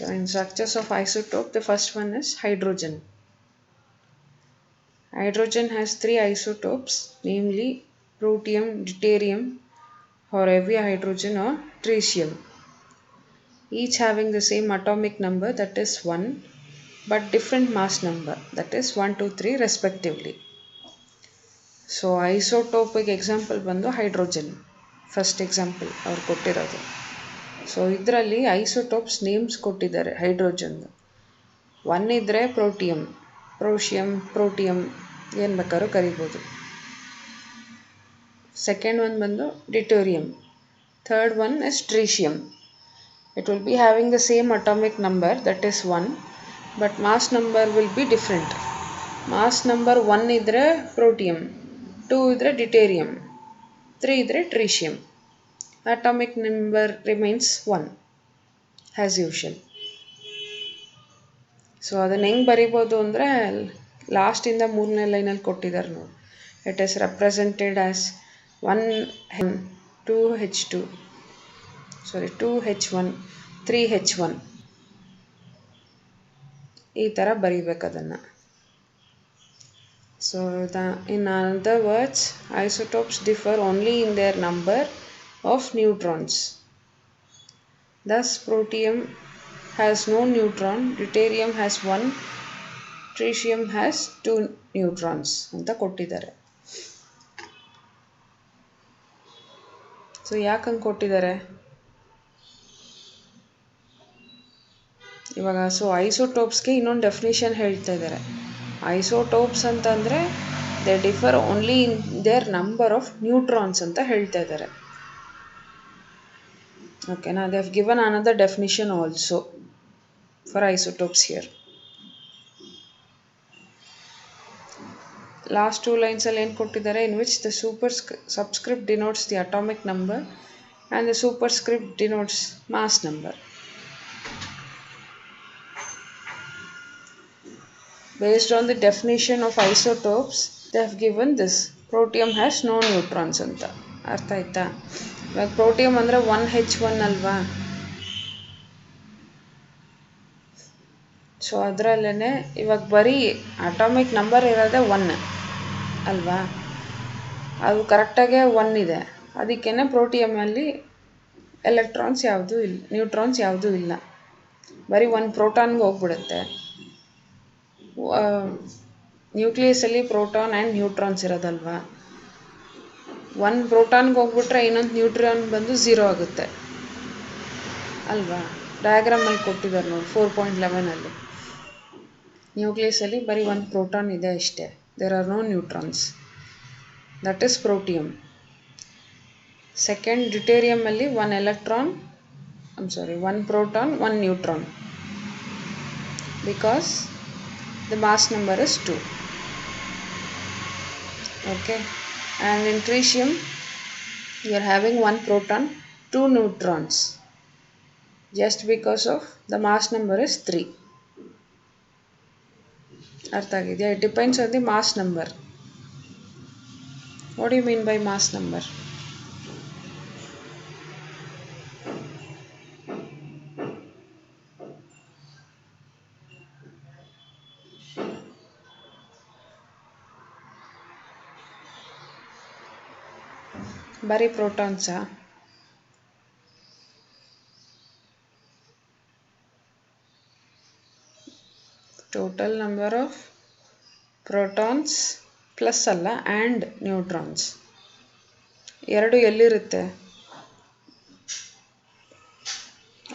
So in structures of isotope, the first one is hydrogen. Hydrogen has 3 isotopes, namely protium, deuterium, or heavy hydrogen or tritium, each having the same atomic number, that is 1, but different mass number, that is 1, 2, 3 respectively. So isotopic example ಬಂದು hydrogen first example ಅವ್ರು ಕೊಟ್ಟಿರೋದು. So ಇದರಲ್ಲಿ isotopes names ಕೊಟ್ಟಿದ್ದಾರೆ ಹೈಡ್ರೋಜನ್ದು. 1 ಇದ್ದರೆ ಪ್ರೋಟಿಯಮ್, ಪ್ರೋಟಿಯಮ್ ಏನು ಬೇಕಾದ್ರೂ ಕರಿಬೋದು. Second one ಬಂದು deuterium. Third one is tritium. It will be having the same atomic number, that is 1, but mass number will be different. Mass number 1 idre protium, 2 idre deuterium, 3 idre tritium. Atomic number remains 1 as usual. So ಅದನ್ನು ಹೆಂಗೆ ಬರಿಬೋದು ಅಂದರೆ ಲಾಸ್ಟಿಂದ 3ನೇ ಲೈನಲ್ಲಿ ಕೊಟ್ಟಿದ್ದಾರೆ ನೋಡಿ. It is represented as 2H2 2H1 3H1 ಈ ಥರ ಬರೀಬೇಕು ಅದನ್ನು. So in other words, isotopes differ only in their number of neutrons. Thus protium has no neutron, deuterium has 1, tritium has 2 neutrons ಅಂತ ಕೊಟ್ಟಿದ್ದಾರೆ. ಸೊ ಯಾಕಂಗೆ ಕೊಟ್ಟಿದ್ದಾರೆ ಇವಾಗ? ಸೊ ಐಸೋಟೋಪ್ಸ್ಗೆ ಇನ್ನೊಂದು definition ಹೇಳ್ತಾ ಇದ್ದಾರೆ. ಐಸೋಟೋಪ್ಸ್ ಅಂತಂದರೆ they differ only in their number of neutrons ಅಂತ ಹೇಳ್ತಾ ಇದ್ದಾರೆ. ಓಕೆನಾ? They have given another definition also for isotopes here. Last 2 ಲೈನ್ಸಲ್ಲಿ ಏನು ಕೊಟ್ಟಿದ್ದಾರೆ? In which the subscript denotes the atomic number and the superscript denotes mass number. Based on the definition of isotopes, they have given this. Protium has no neutrons ಅಂತ. ಅರ್ಥ ಆಯ್ತಾ? ಇವಾಗ ಪ್ರೋಟಿಯಮ್ ಅಂದರೆ 1H1 ಅಲ್ವಾ? So ಅದರಲ್ಲೇ ಇವಾಗ ಬರೀ ಅಟಾಮಿಕ್ ನಂಬರ್ ಇರೋದೇ 1 ಅಲ್ವಾ? ಅದು ಕರೆಕ್ಟಾಗೆ 1 ಇದೆ. ಅದಕ್ಕೇ ಪ್ರೋಟಿಯಮಲ್ಲಿ ಎಲೆಕ್ಟ್ರಾನ್ಸ್ ಯಾವುದೂ ಇಲ್ಲ, ನ್ಯೂಟ್ರಾನ್ಸ್ ಯಾವುದೂ ಇಲ್ಲ. ಬರೀ 1 ಪ್ರೋಟಾನ್ಗೆ ಹೋಗ್ಬಿಡುತ್ತೆ. ನ್ಯೂಕ್ಲಿಯಸಲ್ಲಿ ಪ್ರೋಟಾನ್ ಆ್ಯಂಡ್ ನ್ಯೂಟ್ರಾನ್ಸ್ ಇರೋದಲ್ವಾ? 1 ಪ್ರೋಟಾನ್ಗೆ ಹೋಗ್ಬಿಟ್ರೆ ಇನ್ನೊಂದು ನ್ಯೂಟ್ರಾನ್ ಬಂದು 0 ಆಗುತ್ತೆ ಅಲ್ವಾ? ಡಯಾಗ್ರಾಮಲ್ಲಿ ಕೊಟ್ಟಿದ್ದಾರೆ ನೋಡಿ 4.11ಅಲ್ಲಿ. ನ್ಯೂಕ್ಲಿಯಸಲ್ಲಿ ಬರೀ 1 ಪ್ರೋಟಾನ್ ಇದೆ ಅಷ್ಟೇ. There are no neutrons. That is protium. Second ಡ್ಯೂಟೇರಿಯಮಲ್ಲಿ 1 proton 1 neutron, because the mass number is 2. Okay, and in tritium you are having 1 proton 2 neutrons, just because of the mass number is 3. ಅರ್ಥ ಆಗಿದೆಯಾ? It depends on the mass number. What do you mean by mass number? ಬರೀ ಪ್ರೋಟಾನ್ಸಾ? Total number of protons plus ಅಲ್ಲ, and neutrons ಎರಡು ಎಲ್ಲಿರುತ್ತೆ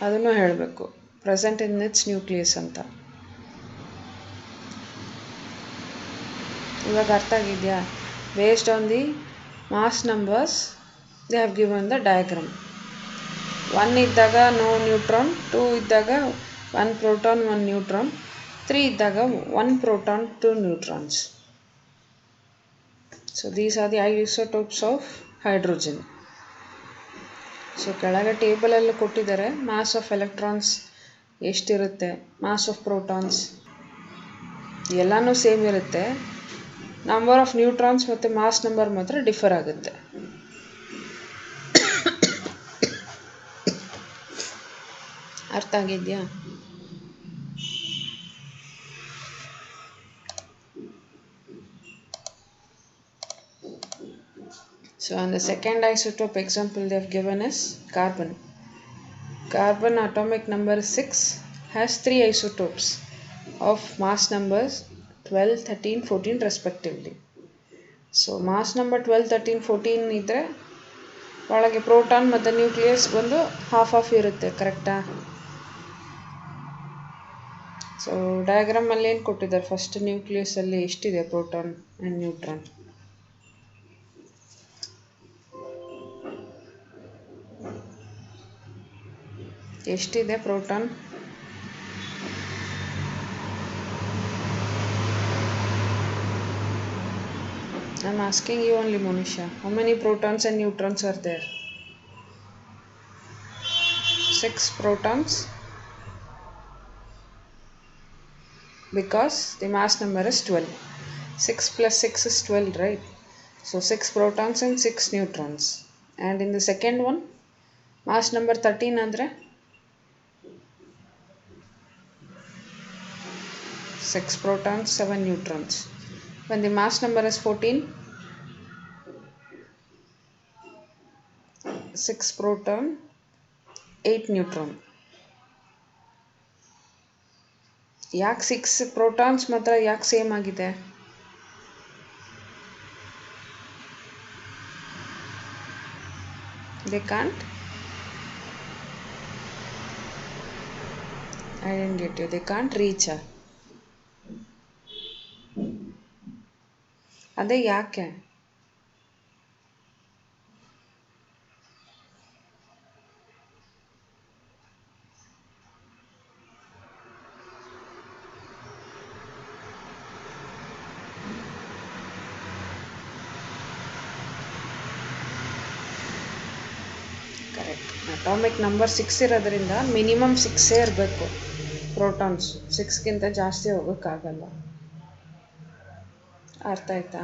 ಅದನ್ನು ಹೇಳಬೇಕು. Present in its nucleus ಅಂತ. ಇವಾಗ ಅರ್ಥ ಆಗಿದೆಯಾ? Based on the mass numbers they have given the diagram. 1 ಇದ್ದಾಗ no neutron, 2 ಇದ್ದಾಗ 1 proton 1 neutron, 3 ಇದ್ದಾಗ 1 proton 2 neutrons. So these are the isotopes of hydrogen. So ಕೆಳಗೆ ಟೇಬಲಲ್ಲಿ ಕೊಟ್ಟಿದ್ದಾರೆ ಮಾಸ್ ಆಫ್ ಎಲೆಕ್ಟ್ರಾನ್ಸ್ ಎಷ್ಟಿರುತ್ತೆ, ಮಾಸ್ ಆಫ್ ಪ್ರೋಟಾನ್ಸ್ ಎಲ್ಲನೂ ಸೇಮ್ ಇರುತ್ತೆ. Number of neutrons ಮತ್ತು ಮಾಸ್ ನಂಬರ್ ಮಾತ್ರ ಡಿಫರ್ ಆಗುತ್ತೆ. ಅರ್ಥ ಆಗಿದೆಯಾ? So on the second isotope example they have given is carbon. Carbon atomic number 6 has 3 isotopes of mass numbers 12, 13, 14 respectively. So mass number 12, 13, 14 ಇದ್ದರೆ ಒಳಗೆ proton ಮತ್ತು nucleus ಬಂದು half ಇರುತ್ತೆ, ಕರೆಕ್ಟಾ? ಸೊ ಡಯಾಗ್ರಾಮಲ್ಲಿ ಏನು ಕೊಟ್ಟಿದ್ದಾರೆ, ಫಸ್ಟ್ ನ್ಯೂಕ್ಲಿಯಸಲ್ಲಿ ಎಷ್ಟಿದೆ ಪ್ರೋಟಾನ್ ಆ್ಯಂಡ್ ನ್ಯೂಟ್ರಾನ್? ಎಷ್ಟಿದೆ proton? I'm asking you only, Monisha. How many protons and neutrons are there? 6 protons. Because the mass number is 12. 6 plus 6 is 12, right? So 6 protons and 6 neutrons. And in the second one, mass number 13 andre 6 protons, 7 neutrons. When the mass number is 14, 6 proton, 8 neutron. ಯಾಕೆ 6 protons ಮಾತ್ರ ಯಾಕೆ same ಆಗಿದೆ? They can't? I didn't get you. They can't reach. ಅದೇ ಯಾಕೆ? Correct. Atomic number 6 ಇರೋದ್ರಿಂದ minimum 6 ಇರಬೇಕು protons, 6ಗಿಂತ ಜಾಸ್ತಿ ಹೋಗೋಕ್ಕಾಗಲ್ಲ. ಅರ್ಥ ಆಯ್ತಾ?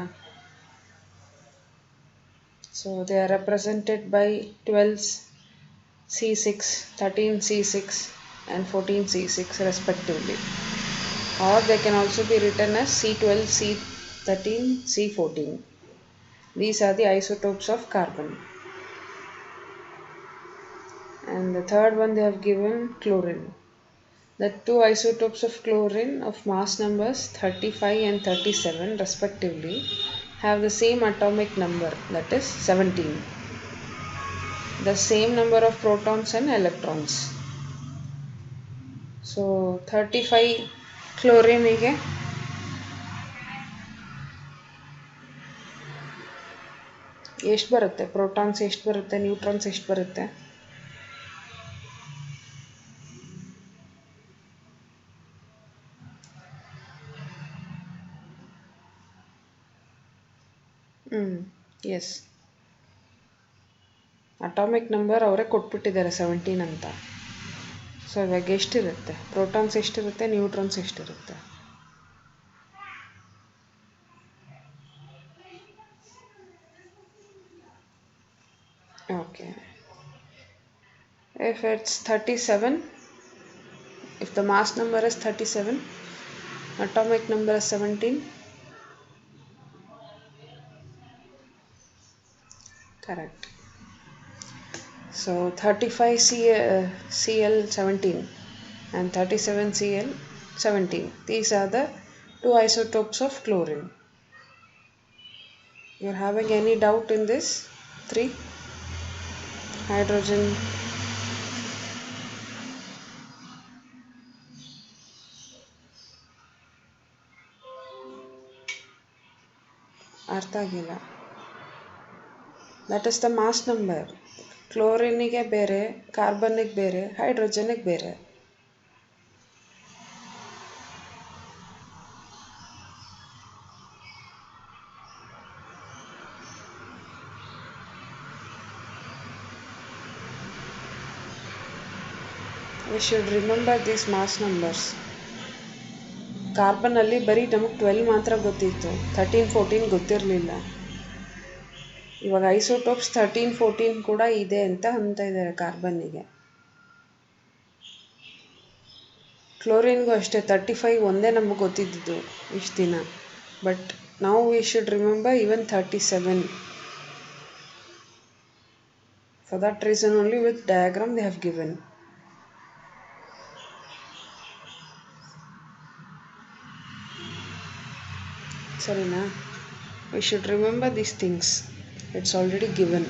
So they are represented by 12 C6, 13 C6 and 14 C6 respectively, or they can also be written as C12, C13, C14. These are the isotopes of carbon. And the third one they have given chlorine. The 2 isotopes of chlorine of mass numbers 35 and 37 respectively have the same atomic number, that is 17. The same number of protons and electrons. So 35 chlorine ಗೆ ಎಷ್ಟು ಬರುತ್ತೆ? Protons ಎಷ್ಟು ಬರುತ್ತೆ? Neutrons ಎಷ್ಟು ಬರುತ್ತೆ? S, atomic number ಅವರೇ ಕೊಟ್ಬಿಟ್ಟಿದ್ದಾರೆ 17 ಅಂತ. So ಇವಾಗ ಎಷ್ಟಿರುತ್ತೆ? ಪ್ರೋಟಾನ್ಸ್ ಎಷ್ಟಿರುತ್ತೆ? ನ್ಯೂಟ್ರಾನ್ಸ್ ಎಷ್ಟಿರುತ್ತೆ? Okay, if it's 37, if the mass number is 37, atomic number is 17. Correct. So 35 Cl17 and 37 Cl17. These are the 2 isotopes of chlorine. You're having any doubt in this? 3 hydrogen. ಅರ್ಥ ಆಗಿಲ್ಲ. That is the mass number. ಕ್ಲೋರಿನಿಗೆ ಬೇರೆ, ಕಾರ್ಬನ್ನಿಗೆ ಬೇರೆ, ಹೈಡ್ರೋಜನ್ಗೆ ಬೇರೆ. We should remember these mass numbers. ಕಾರ್ಬನಲ್ಲಿ ಬರೀ ನಮಗೆ 12 ಮಾತ್ರ ಗೊತ್ತಿತ್ತು, 13, 14 ಗೊತ್ತಿರಲಿಲ್ಲ. ಇವಾಗ ಐಸೋಟೋಪ್ಸ್ 13, 14 ಕೂಡ ಇದೆ ಅಂತ ಇದ್ದಾರೆ ಕಾರ್ಬನ್ನಿಗೆ. ಕ್ಲೋರಿನ್ಗೂ ಅಷ್ಟೇ 35 ಒಂದೇ ನಮಗೆ ಗೊತ್ತಿದ್ದು ಇಷ್ಟು ದಿನ. ಬಟ್ ನಾವು we should remember even 37. For that reason only with diagram they have given. Sarina, we should remember these things. It's already given.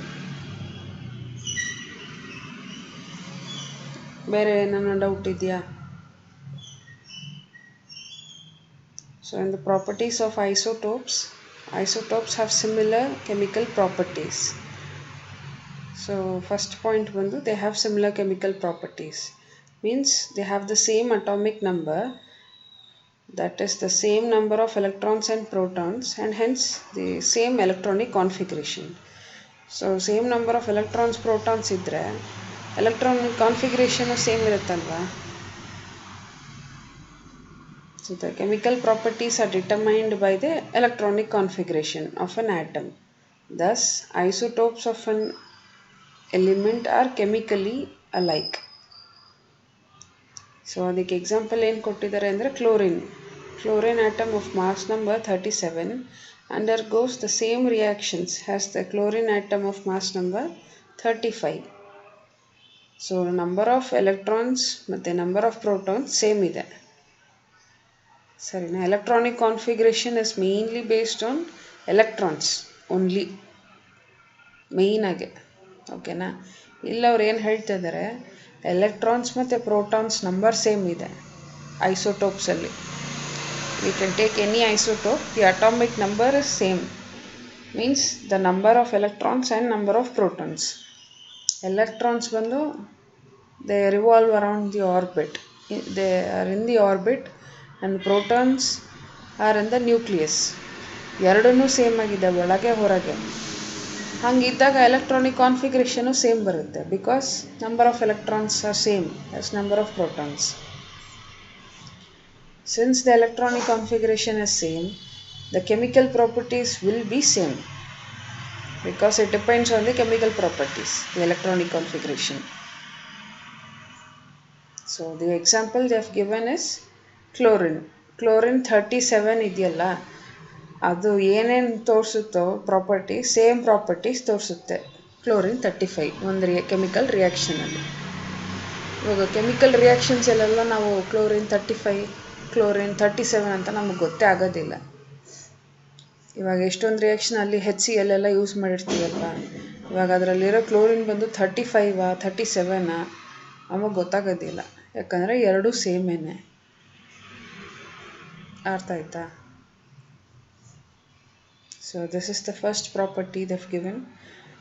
ಬೇರೆ ಏನಾನ ಡೌಟ್ ಇದೆಯಾ? So in the properties of isotopes, isotopes have similar chemical properties. So first point ಬಂದು they have similar chemical properties. Means they have the same atomic number, that is the same number of electrons and protons, and hence the same electronic configuration. So same number of electrons protons ಇದ್ರೆ electronic configuration same ಇರುತ್ತಲ್ವಾ? So the chemical properties are determined by the electronic configuration of an atom. Thus isotopes of an element are chemically alike. So adike example ಏನು ಕೊಟ್ಟಿದ್ದಾರೆ ಅಂದರೆ chlorine atom of mass number 37 undergoes the same reactions as the chlorine atom of mass number 35. So number of electrons ಮತ್ತೆ number of protons same ಇದೆ. Sorry, electronic configuration is mainly based on electrons only. Main ಆಗಿ ಓಕೆನಾ? ಇಲ್ಲ ಅವ್ರು ಏನು ಹೇಳ್ತಾ ಇದ್ದಾರೆ, electrons ಮತ್ತು ಪ್ರೋಟಾನ್ಸ್ ನಂಬರ್ ಸೇಮ್ ಇದೆ ಐಸೋಟೋಪ್ಸಲ್ಲಿ. We can take any isotope, the atomic number is same. Means the number of electrons and number of protons. Electrons ಬಂದು they revolve around the orbit. They are in the orbit and protons are in the nucleus. ಎರಡನ್ನೂ same ಆಗಿದೆ ಒಳಗೆ ಹೊರಗೆ. ಹಂಗಿದ್ದಾಗ electronic configuration same ಬರುತ್ತೆ, because number of electrons are same as number of protons. Since the electronic configuration is same, the chemical properties will be same because it depends on the chemical properties, the electronic configuration. So the example they have given is chlorine 37 ಇದೆಯಲ್ಲ, ಅದು ಏನೇನು ತೋರಿಸುತ್ತೋ property same properties ತೋರಿಸುತ್ತೆ chlorine 35 ಒಂದು chemical ರಿಯಾಕ್ಷನಲ್ಲಿ. ಇವಾಗ chemical reactions ಅಲ್ಲೆಲ್ಲ ನಾವು chlorine 35 chlorine 37 ಅಂತ ನಮಗೆ ಗೊತ್ತೇ ಆಗೋದಿಲ್ಲ. ಇವಾಗ ಎಷ್ಟೊಂದು ರಿಯಾಕ್ಷನ್ ಅಲ್ಲಿ HCl ಎಲ್ಲ ಯೂಸ್ ಮಾಡಿರ್ತೀವಲ್ವ, ಇವಾಗ ಅದರಲ್ಲಿರೋ ಕ್ಲೋರಿನ್ ಬಂದು 35 37 ನಮಗೆ ಗೊತ್ತಾಗೋದಿಲ್ಲ, ಯಾಕಂದರೆ ಎರಡೂ ಸೇಮೇನೆ. ಅರ್ಥ ಆಯ್ತಾ? So this is the first property they have given.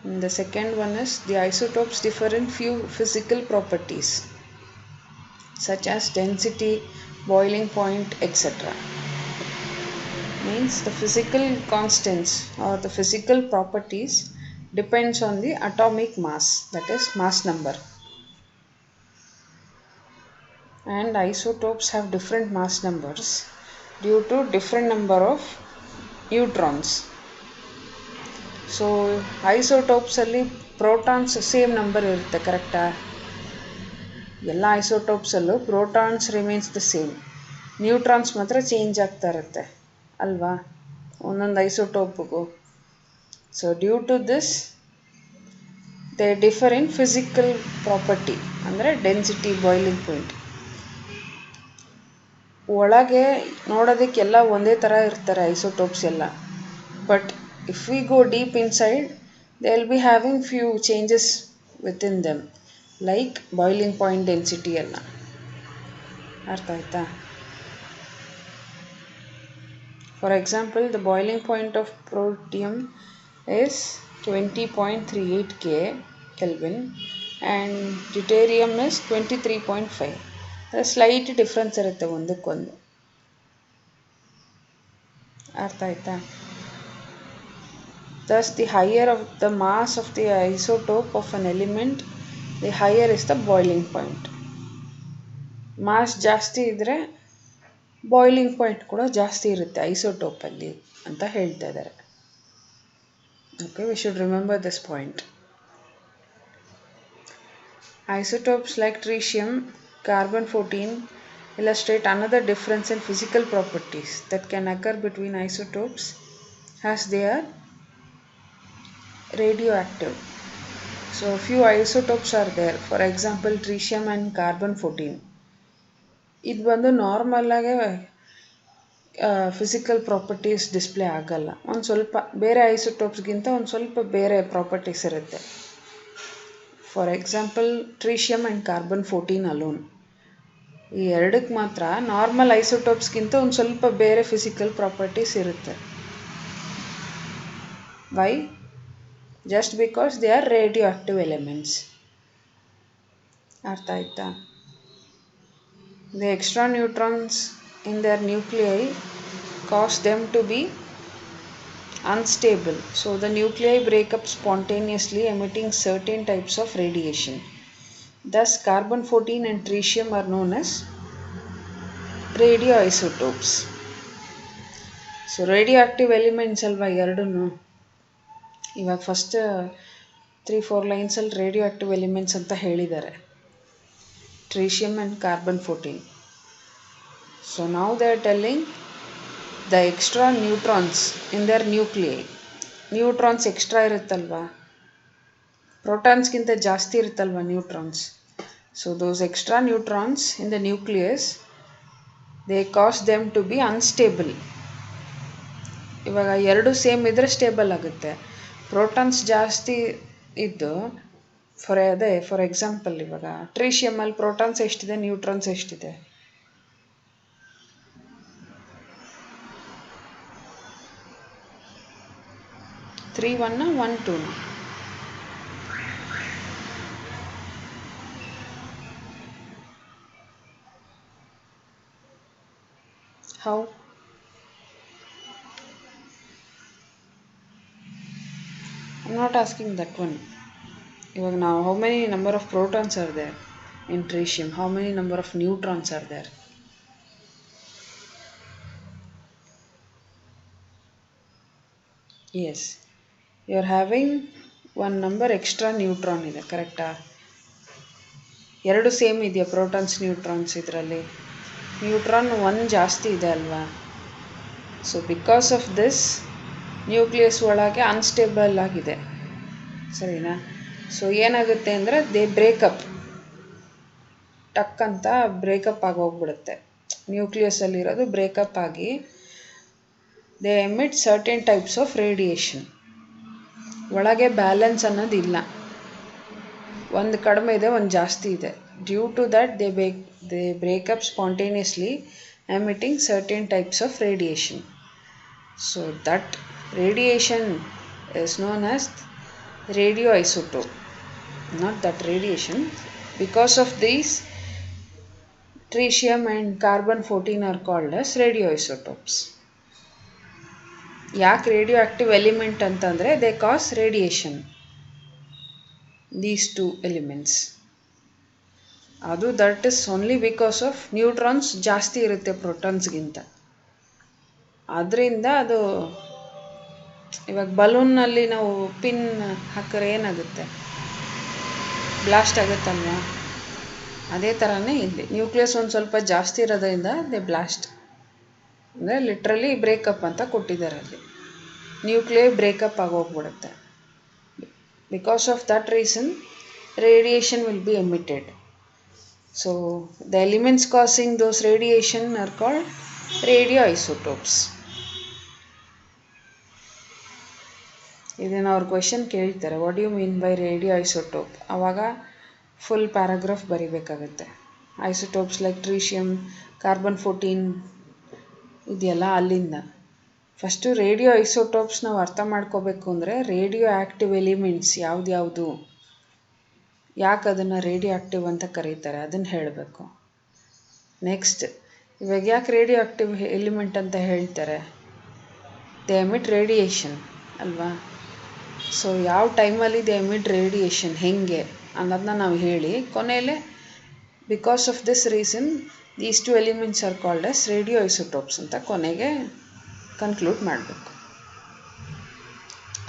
And the second one is the isotopes differ in few physical properties such as density, boiling point, etc. Means the physical constants or the physical properties depends on the atomic mass, that is mass number. And isotopes have different mass numbers due to different number of neutrons. So ಐಸೋಟೋಪ್ಸಲ್ಲಿ protons same number ಇರುತ್ತೆ, ಕರೆಕ್ಟಾ? ಎಲ್ಲ ಐಸೋಟೋಪ್ಸಲ್ಲೂ protons remains the same, neutrons ಮಾತ್ರ change ಆಗ್ತಾ ಇರುತ್ತೆ ಅಲ್ವಾ ಒಂದೊಂದು ಐಸೋಟೋಪ್ಗೂ. So due to this they differ in physical property, ಅಂದರೆ ಡೆನ್ಸಿಟಿ, ಬಾಯ್ಲಿಂಗ್ ಪಾಯಿಂಟ್. ಒಳಗೆ ನೋಡೋದಕ್ಕೆಲ್ಲ ಒಂದೇ ಥರ ಇರ್ತಾರೆ ಐಸೋಟೋಪ್ಸ್ ಎಲ್ಲ, but if we go deep inside, they will be having few changes within them, like boiling point, density ಎಲ್ಲ. ಅರ್ಥ ಆಯ್ತಾ? For example, the boiling point of protium is 20.38 Kelvin and deuterium is 23.5. Slight difference ಇರುತ್ತೆ ಒಂದಕ್ಕೊಂದು. ಅರ್ಥ ಆಯ್ತಾ? Thus the higher of the mass of the isotope of an element, the higher is the boiling point. Mass ಜಾಸ್ತಿ ಇದ್ದರೆ boiling point ಕೂಡ ಜಾಸ್ತಿ ಇರುತ್ತೆ ಐಸೋಟೋಪಲ್ಲಿ ಅಂತ ಹೇಳ್ತಾ ಇದ್ದಾರೆ. Okay, we should remember this point. Isotopes like tritium, carbon-14 illustrate another difference in physical properties that can occur between isotopes as they are radioactive. So few isotopes are there. For example, tritium and carbon-14. ಇದು ಬಂದು normal ಆಗಿ physical properties display ಆಗಲ್ಲ. ಒಂದು ಸ್ವಲ್ಪ ಬೇರೆ ಐಸೋಟೋಪ್ಸ್ಗಿಂತ ಒಂದು ಸ್ವಲ್ಪ ಬೇರೆ ಪ್ರಾಪರ್ಟೀಸ್ ಇರುತ್ತೆ. For example tritium and carbon alone, ಈ ಎರಡಕ್ಕೆ ಮಾತ್ರ ನಾರ್ಮಲ್ ಐಸೋಟೋಪ್ಸ್ಗಿಂತ ಒಂದು ಸ್ವಲ್ಪ ಬೇರೆ ಫಿಸಿಕಲ್ ಪ್ರಾಪರ್ಟೀಸ್ ಇರುತ್ತೆ. Why? Just because they are radioactive elements. ಅರ್ಥ ಆಯ್ತಾ? The extra neutrons in their nuclei cause them to be unstable. So the nuclei break up spontaneously, emitting certain types of radiation. Thus carbon-14 and tritium are known as radioisotopes. So radioactive elements alva ಎರಡನ್ನು. ಇವಾಗ first 3-4 ಲೈನ್ಸಲ್ಲಿ ರೇಡಿಯೋಆಕ್ಟಿವ್ elements ಅಂತ ಹೇಳಿದ್ದಾರೆ, tritium and carbon-14. So now they are telling the extra neutrons in their nuclei. Neutrons extra ಇರುತ್ತಲ್ವಾ, protonsಗಿಂತ ಜಾಸ್ತಿ ಇರುತ್ತಲ್ವಾ neutrons. So those extra neutrons in the nucleus, they cause them to be unstable. ಇವಾಗ ಎರಡು same ಇದ್ರೆ stable ಆಗುತ್ತೆ. Protons ಜಾಸ್ತಿ ಇದ್ದು for example ಇವಾಗ ಟ್ರೀಶಿಯಮಲ್ಲಿ ಪ್ರೋಟಾನ್ಸ್ ಎಷ್ಟಿದೆ, ನ್ಯೂಟ್ರಾನ್ಸ್ ಎಷ್ಟಿದೆ? 3 1 1 2. How? I'm not asking that one. Now, how many number of protons are there in tritium? How many number of neutrons are there? Yes, you are having one number extra neutron ಇದೆ, ಕರೆಕ್ಟಾ? ಎರಡು same ಇದೆಯಾ protons neutrons? ಇದರಲ್ಲಿ neutron 1 ಜಾಸ್ತಿ ಇದೆ ಅಲ್ವಾ? So because of this nucleus ಒಳಗೆ unstable ಆಗಿದೆ, ಸರಿನಾ? ಸೊ ಏನಾಗುತ್ತೆ ಅಂದರೆ ದೇ ಬ್ರೇಕಪ್, ಟಕ್ ಅಂತ ಬ್ರೇಕಪ್ ಆಗೋಗ್ಬಿಡುತ್ತೆ. ನ್ಯೂಕ್ಲಿಯಸ್ಸಲ್ಲಿರೋದು ಬ್ರೇಕಪ್ ಆಗಿ they emit certain types of radiation. ಒಳಗೆ ಬ್ಯಾಲೆನ್ಸ್ ಅನ್ನೋದಿಲ್ಲ, ಒಂದು ಕಡಿಮೆ ಇದೆ, ಒಂದು ಜಾಸ್ತಿ ಇದೆ. Due to that they break up spontaneously emitting certain types of radiation. So that radiation is known as radioisotope, not that radiation. Because of these, tritium and carbon-14 are called as radioisotopes. ಯಾಕೆ radioactive element ಅಂತಂದರೆ they cause radiation, these two elements. ಅದು that is only because of neutrons ಜಾಸ್ತಿ ಇರುತ್ತೆ ಪ್ರೋಟಾನ್ಸ್ಗಿಂತ. ಅದರಿಂದ ಅದು ಇವಾಗ ಬಲೂನ್ನಲ್ಲಿ ನಾವು pin ಹಾಕಿದ್ರೆ ಏನಾಗುತ್ತೆ? ಬ್ಲಾಸ್ಟ್ ಆಗುತ್ತಲ್ವಾ? ಅದೇ ಥರನೇ ಇಲ್ಲಿ ನ್ಯೂಕ್ಲಿಯಸ್ ಒಂದು ಸ್ವಲ್ಪ ಜಾಸ್ತಿ ಇರೋದ್ರಿಂದ ದೇ ಬ್ಲಾಸ್ಟ್, ಅಂದರೆ ಲಿಟ್ರಲಿ ಬ್ರೇಕಪ್ ಅಂತ ಕೊಟ್ಟಿದ್ದಾರೆ. ಅಲ್ಲಿ ನ್ಯೂಕ್ಲಿಯೈ ಬ್ರೇಕಪ್ ಆಗೋಗ್ಬಿಡುತ್ತೆ. Because of that reason radiation will be emitted. So the elements causing those radiation are called radioisotopes. ಇದನ್ನು ಅವ್ರು ಕ್ವೆಶನ್ ಕೇಳ್ತಾರೆ, what you mean by radio isotope? ಆವಾಗ ಫುಲ್ ಪ್ಯಾರಾಗ್ರಾಫ್ ಬರಿಬೇಕಾಗುತ್ತೆ. ಐಸೋಟೋಪ್ಸ್ ಲೈಕ್ ಟ್ರೀಶಿಯಮ್, ಕಾರ್ಬನ್-14 ಇದೆಯಲ್ಲ, ಅಲ್ಲಿಂದ first radio isotopes ನಾವು ಅರ್ಥ ಮಾಡ್ಕೋಬೇಕು ಅಂದರೆ ರೇಡಿಯೋ ಆ್ಯಕ್ಟಿವ್ ಎಲಿಮೆಂಟ್ಸ್ ಯಾವ್ದ್ಯಾವುದು, ಯಾಕೆ ಅದನ್ನು ರೇಡಿಯೋ ಆ್ಯಕ್ಟಿವ್ ಅಂತ ಕರೀತಾರೆ ಅದನ್ನು ಹೇಳಬೇಕು. ನೆಕ್ಸ್ಟ್, ಇವಾಗ ಯಾಕೆ ರೇಡಿಯೋ ಆ್ಯಕ್ಟಿವ್ ಎಲಿಮೆಂಟ್ ಅಂತ ಹೇಳ್ತಾರೆ? ದೇ ಎಮಿಟ್ ರೇಡಿಯೇಷನ್ ಅಲ್ವಾ? ಸೊ ಯಾವ ಟೈಮಲ್ಲಿ ದೇ ಎಮಿಟ್ ರೇಡಿಯೇಷನ್ ಹೆಂಗೆ ಅನ್ನೋದನ್ನ ನಾವು ಹೇಳಿ ಕೊನೆಯಲ್ಲೇ because of this reason these two elements are called as radio isotopes ಅಂತ ಕೊನೆಗೆ ಕನ್ಕ್ಲೂಡ್ ಮಾಡಬೇಕು.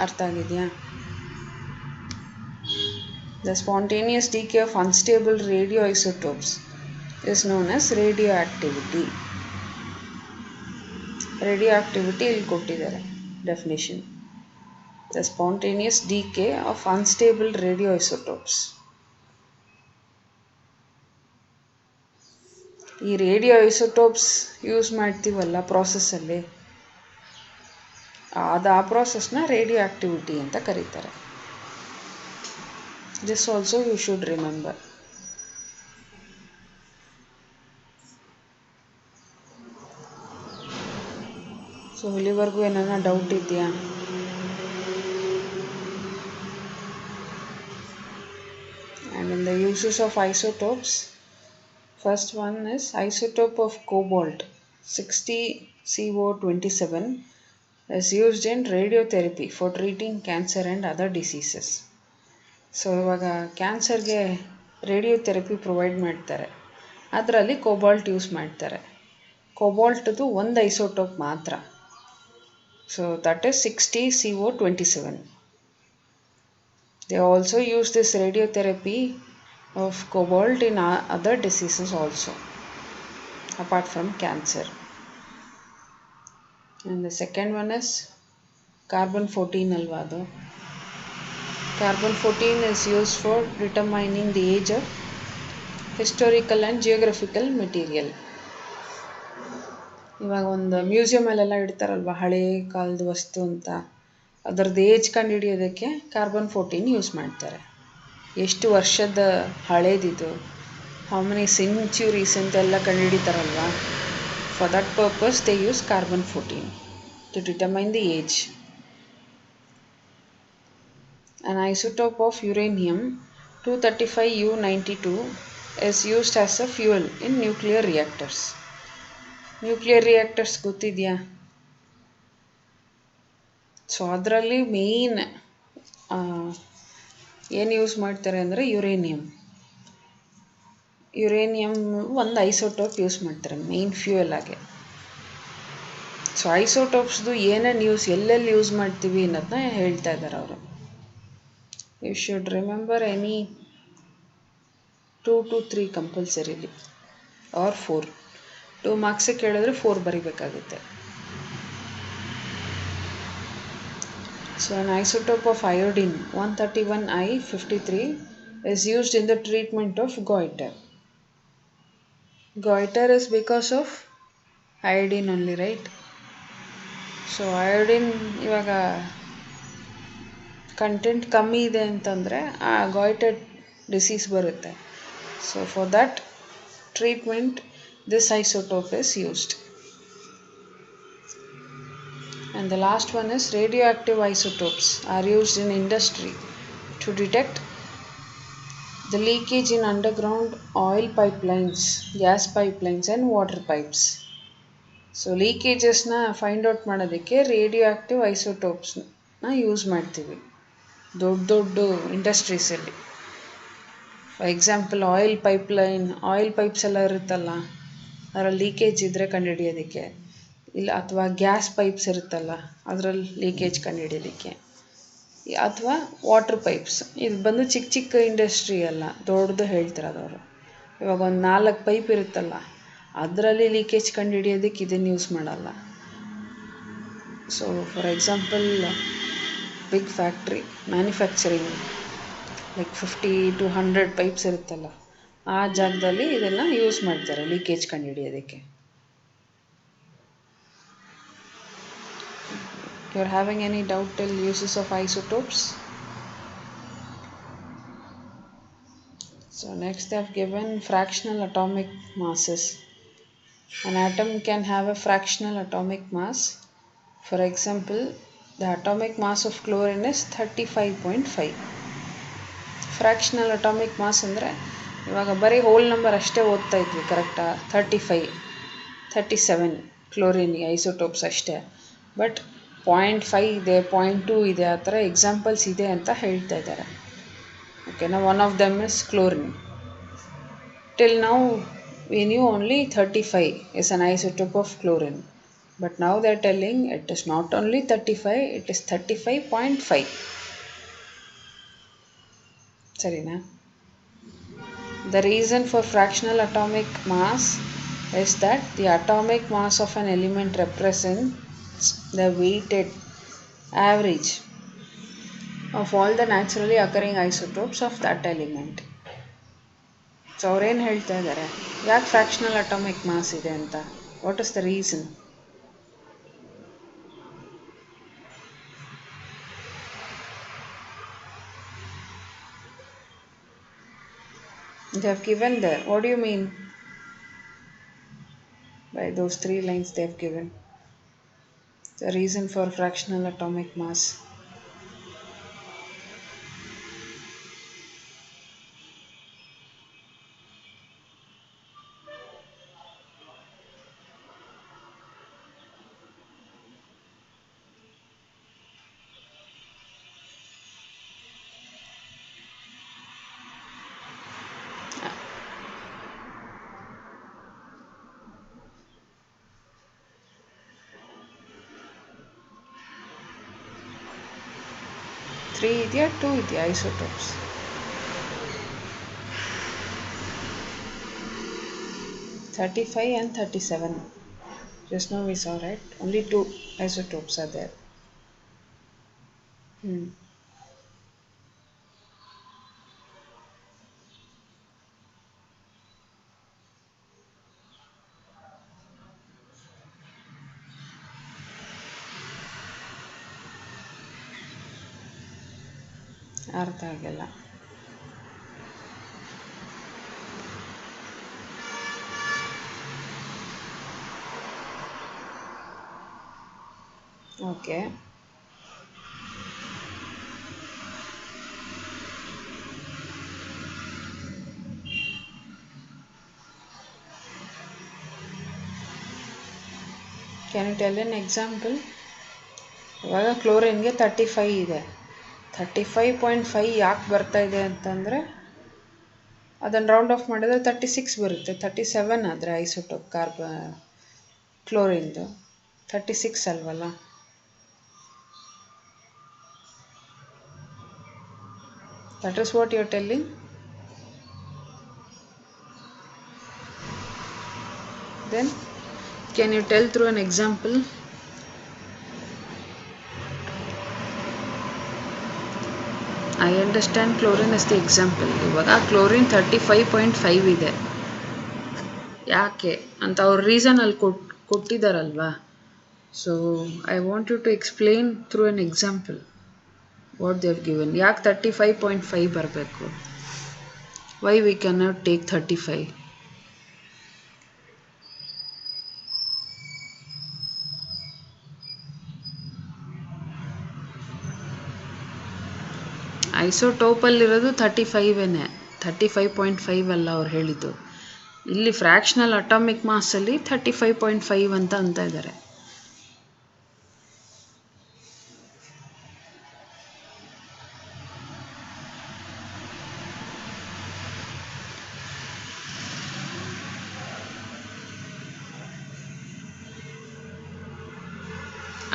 ಅರ್ಥ ಆಗಿದೆಯಾ? The spontaneous decay of unstable radio isotopes is known as radio activity. Radio activity ಇಲ್ಲಿ ಕೊಟ್ಟಿದ್ದಾರೆ definition. the spontaneous decay of unstable radioisotopes. ಈ radio isotopes use ಮಾಡ್ತೀವಲ್ಲ ಪ್ರಾಸೆಸ್ಸಲ್ಲಿ, ಆ ಪ್ರಾಸೆಸ್ನ ರೇಡಿಯೋ ಆಕ್ಟಿವಿಟಿ ಅಂತ ಕರೀತಾರೆ. This also you should remember. So ಇಲ್ಲಿವರೆಗೂ ಏನಾರ ಡೌಟ್ ಇದೆಯಾ? And in the uses of isotopes, first one is isotope of cobalt 60Co27 is used in radiotherapy for treating cancer and other diseases. So ಇವಾಗ ಕ್ಯಾನ್ಸರ್ಗೆ radiotherapy provide ಮಾಡ್ತಾರೆ, ಅದರಲ್ಲಿ cobalt use ಮಾಡ್ತಾರೆ. ಕೋಬಾಲ್ಟ್ದು ಒಂದು isotope ಮಾತ್ರ. So that is 60Co27. They also use this radiotherapy of cobalt in other diseases also, apart from cancer. And the second one is carbon-14 alvado. Carbon-14 is used for determining the age of historical and geographical material. ಇವಾಗ ಒಂದು ಮ್ಯೂಸಿಯಮಲ್ಲೆಲ್ಲ ಇಡ್ತಾರಲ್ವ ಹಳೇ ಕಾಲದ ವಸ್ತು ಅಂತ, ಅದರದ್ದು age ಕಂಡುಹಿಡಿಯೋದಕ್ಕೆ ಕಾರ್ಬನ್-14 use ಮಾಡ್ತಾರೆ. ಎಷ್ಟು ವರ್ಷದ ಹಳೇದಿದು, ಹೌ ಮೆನಿ ಸೆಂಚುರೀಸ್ ಅಂತೆಲ್ಲ ಕಂಡುಹಿಡಿತಾರಲ್ವ, for that purpose they use carbon fourteen to determine the age. An isotope of uranium 235U92 is used as a fuel in nuclear reactors. Nuclear reactors ಗೊತ್ತಿದೆಯಾ? ಸೊ ಅದರಲ್ಲಿ main ಏನು use ಮಾಡ್ತಾರೆ ಅಂದರೆ uranium ಒಂದು isotope use ಮಾಡ್ತಾರೆ main fuel ಆಗಿ. So ಐಸೋಟೋಪ್ಸ್ದು ಏನೇನು ಎಲ್ಲೆಲ್ಲಿ ಯೂಸ್ ಮಾಡ್ತೀವಿ ಅನ್ನೋದನ್ನ ಹೇಳ್ತಾ ಇದ್ದಾರೆ ಅವರು. You should remember any 2 to 3 compulsorily, or 4. 2 ಮಾರ್ಕ್ಸಿಗೆ ಕೇಳಿದ್ರೆ 4 ಬರೀಬೇಕಾಗುತ್ತೆ. So an isotope of iodine 131I53 is used in the treatment of goiter. Goiter is because of iodine only, right? So iodine ಇವಾಗ ಕಂಟೆಂಟ್ ಕಮ್ಮಿ ಇದೆ ಅಂತಂದರೆ ಆ goiter disease ಬರುತ್ತೆ. So for that treatment this isotope is used. And the last one is radioactive isotopes are used in industry to detect the leakage in underground oil pipelines, gas pipelines and water pipes. So leakagesna find out ಮಾಡೋದಕ್ಕೆ radioactive isotopesನ use ಮಾಡ್ತೀವಿ ದೊಡ್ಡ ಇಂಡಸ್ಟ್ರೀಸಲ್ಲಿ. For example oil pipes ಎಲ್ಲ ಇರುತ್ತಲ್ಲ, ಅದರಲ್ಲಿ leakage ಇದ್ದರೆ ಕಂಡುಹಿಡಿಯೋದಕ್ಕೆ, ಇಲ್ಲ ಅಥವಾ gas pipes ಇರುತ್ತಲ್ಲ ಅದರಲ್ಲಿ ಲೀಕೇಜ್ ಕಂಡುಹಿಡಿಯೋದಕ್ಕೆ, ಅಥವಾ ವಾಟರ್ ಪೈಪ್ಸ್. ಇದು ಬಂದು ಚಿಕ್ಕ ಇಂಡಸ್ಟ್ರಿ ಅಲ್ಲ, ದೊಡ್ಡದು ಹೇಳ್ತಿರೋದವರು. ಇವಾಗ ಒಂದು 4 ಪೈಪ್ ಇರುತ್ತಲ್ಲ, ಅದರಲ್ಲಿ ಲೀಕೇಜ್ ಕಂಡುಹಿಡಿಯೋದಕ್ಕೆ ಇದನ್ನು ಯೂಸ್ ಮಾಡಲ್ಲ. So for example big factory manufacturing like 50 to 100 pipes ಇರುತ್ತಲ್ಲ, ಆ ಜಾಗದಲ್ಲಿ ಇದನ್ನು ಯೂಸ್ ಮಾಡ್ತಾರೆ ಲೀಕೇಜ್ ಕಂಡುಹಿಡಿಯೋದಕ್ಕೆ. You are having any doubt till uses of isotopes? So next they have given fractional atomic masses. An atom can have a fractional atomic mass. For example, the atomic mass of chlorine is 35.5. Fractional atomic mass ಅಂದರೆ ಇವಾಗ ಬರೀ whole number ಅಷ್ಟೇ ಓದ್ತಾ ಇದ್ವಿ, ಕರೆಕ್ಟಾ? 35, 37 chlorine isotopes ಅಷ್ಟೇ. But 0.5 ಇದೆ, 0.2 ಇದೆ, ಆ ಥರ ಎಕ್ಸಾಂಪಲ್ಸ್ ಇದೆ ಅಂತ ಹೇಳ್ತಾ ಇದ್ದಾರೆ. ಓಕೆನಾ? One of them is chlorine. Till now we new only 35 is an isotope of chlorine. But now they are telling it is not only 35, it is 35.5. Sarina? The reason for fractional atomic mass is that the atomic mass of an element represents the weighted average of all the naturally occurring isotopes of that element. So ಅವ್ರೇನು ಹೇಳ್ತಾ ಇದ್ದಾರೆ, ಯಾಕೆ fractional atomic mass ಇದೆ ಅಂತ, what is the reason? They have given there. What do you mean by those 3 lines they have given? The reason for fractional atomic mass. Three idea, 2 idea isotopes. (35 and 37). Just now we saw, right? Only 2 isotopes are there. ಅರ್ಥ ಆಗಿಲ್ಲ. Okay, can you tell an example? ಇವಾಗ ಕ್ಲೋರಿನ್ಗೆ 35 ಇದೆ. 35.5 ಯಾಕೆ ಬರ್ತಾ ಇದೆ ಅಂತಂದರೆ, ಅದನ್ನು ರೌಂಡ್ ಆಫ್ ಮಾಡಿದ್ರೆ 36 ಬರುತ್ತೆ. 37 ಆದರೆ isotope ಕ್ಲೋರಿನ್ದು 36 ಅಲ್ವಲ್ಲ. That is what you are telling? Then can you tell through an example? I understand chlorine is the example. ಇವಾಗ ಕ್ಲೋರಿನ್ 35.5 ಇದೆ. ಯಾಕೆ ಅಂತ ಅವ್ರ ರೀಸನ್ ಅಲ್ಲಿ ಕೊಟ್ಟಿದ್ದಾರಲ್ವಾ. So I want you to explain through an example what they have given. ಯಾಕೆ 35.5 ಬರಬೇಕು? Why we can not take 35? ಐಸೋಟೋಪಲ್ಲಿರೋದು 35 35.5 ಅಲ್ಲ ಅವ್ರು ಹೇಳಿದ್ದು. ಇಲ್ಲಿ ಫ್ರ್ಯಾಕ್ಷನಲ್ ಅಟಾಮಿಕ್ ಮಾಸಲ್ಲಿ 35.5 ಅಂತ ಇದ್ದಾರೆ.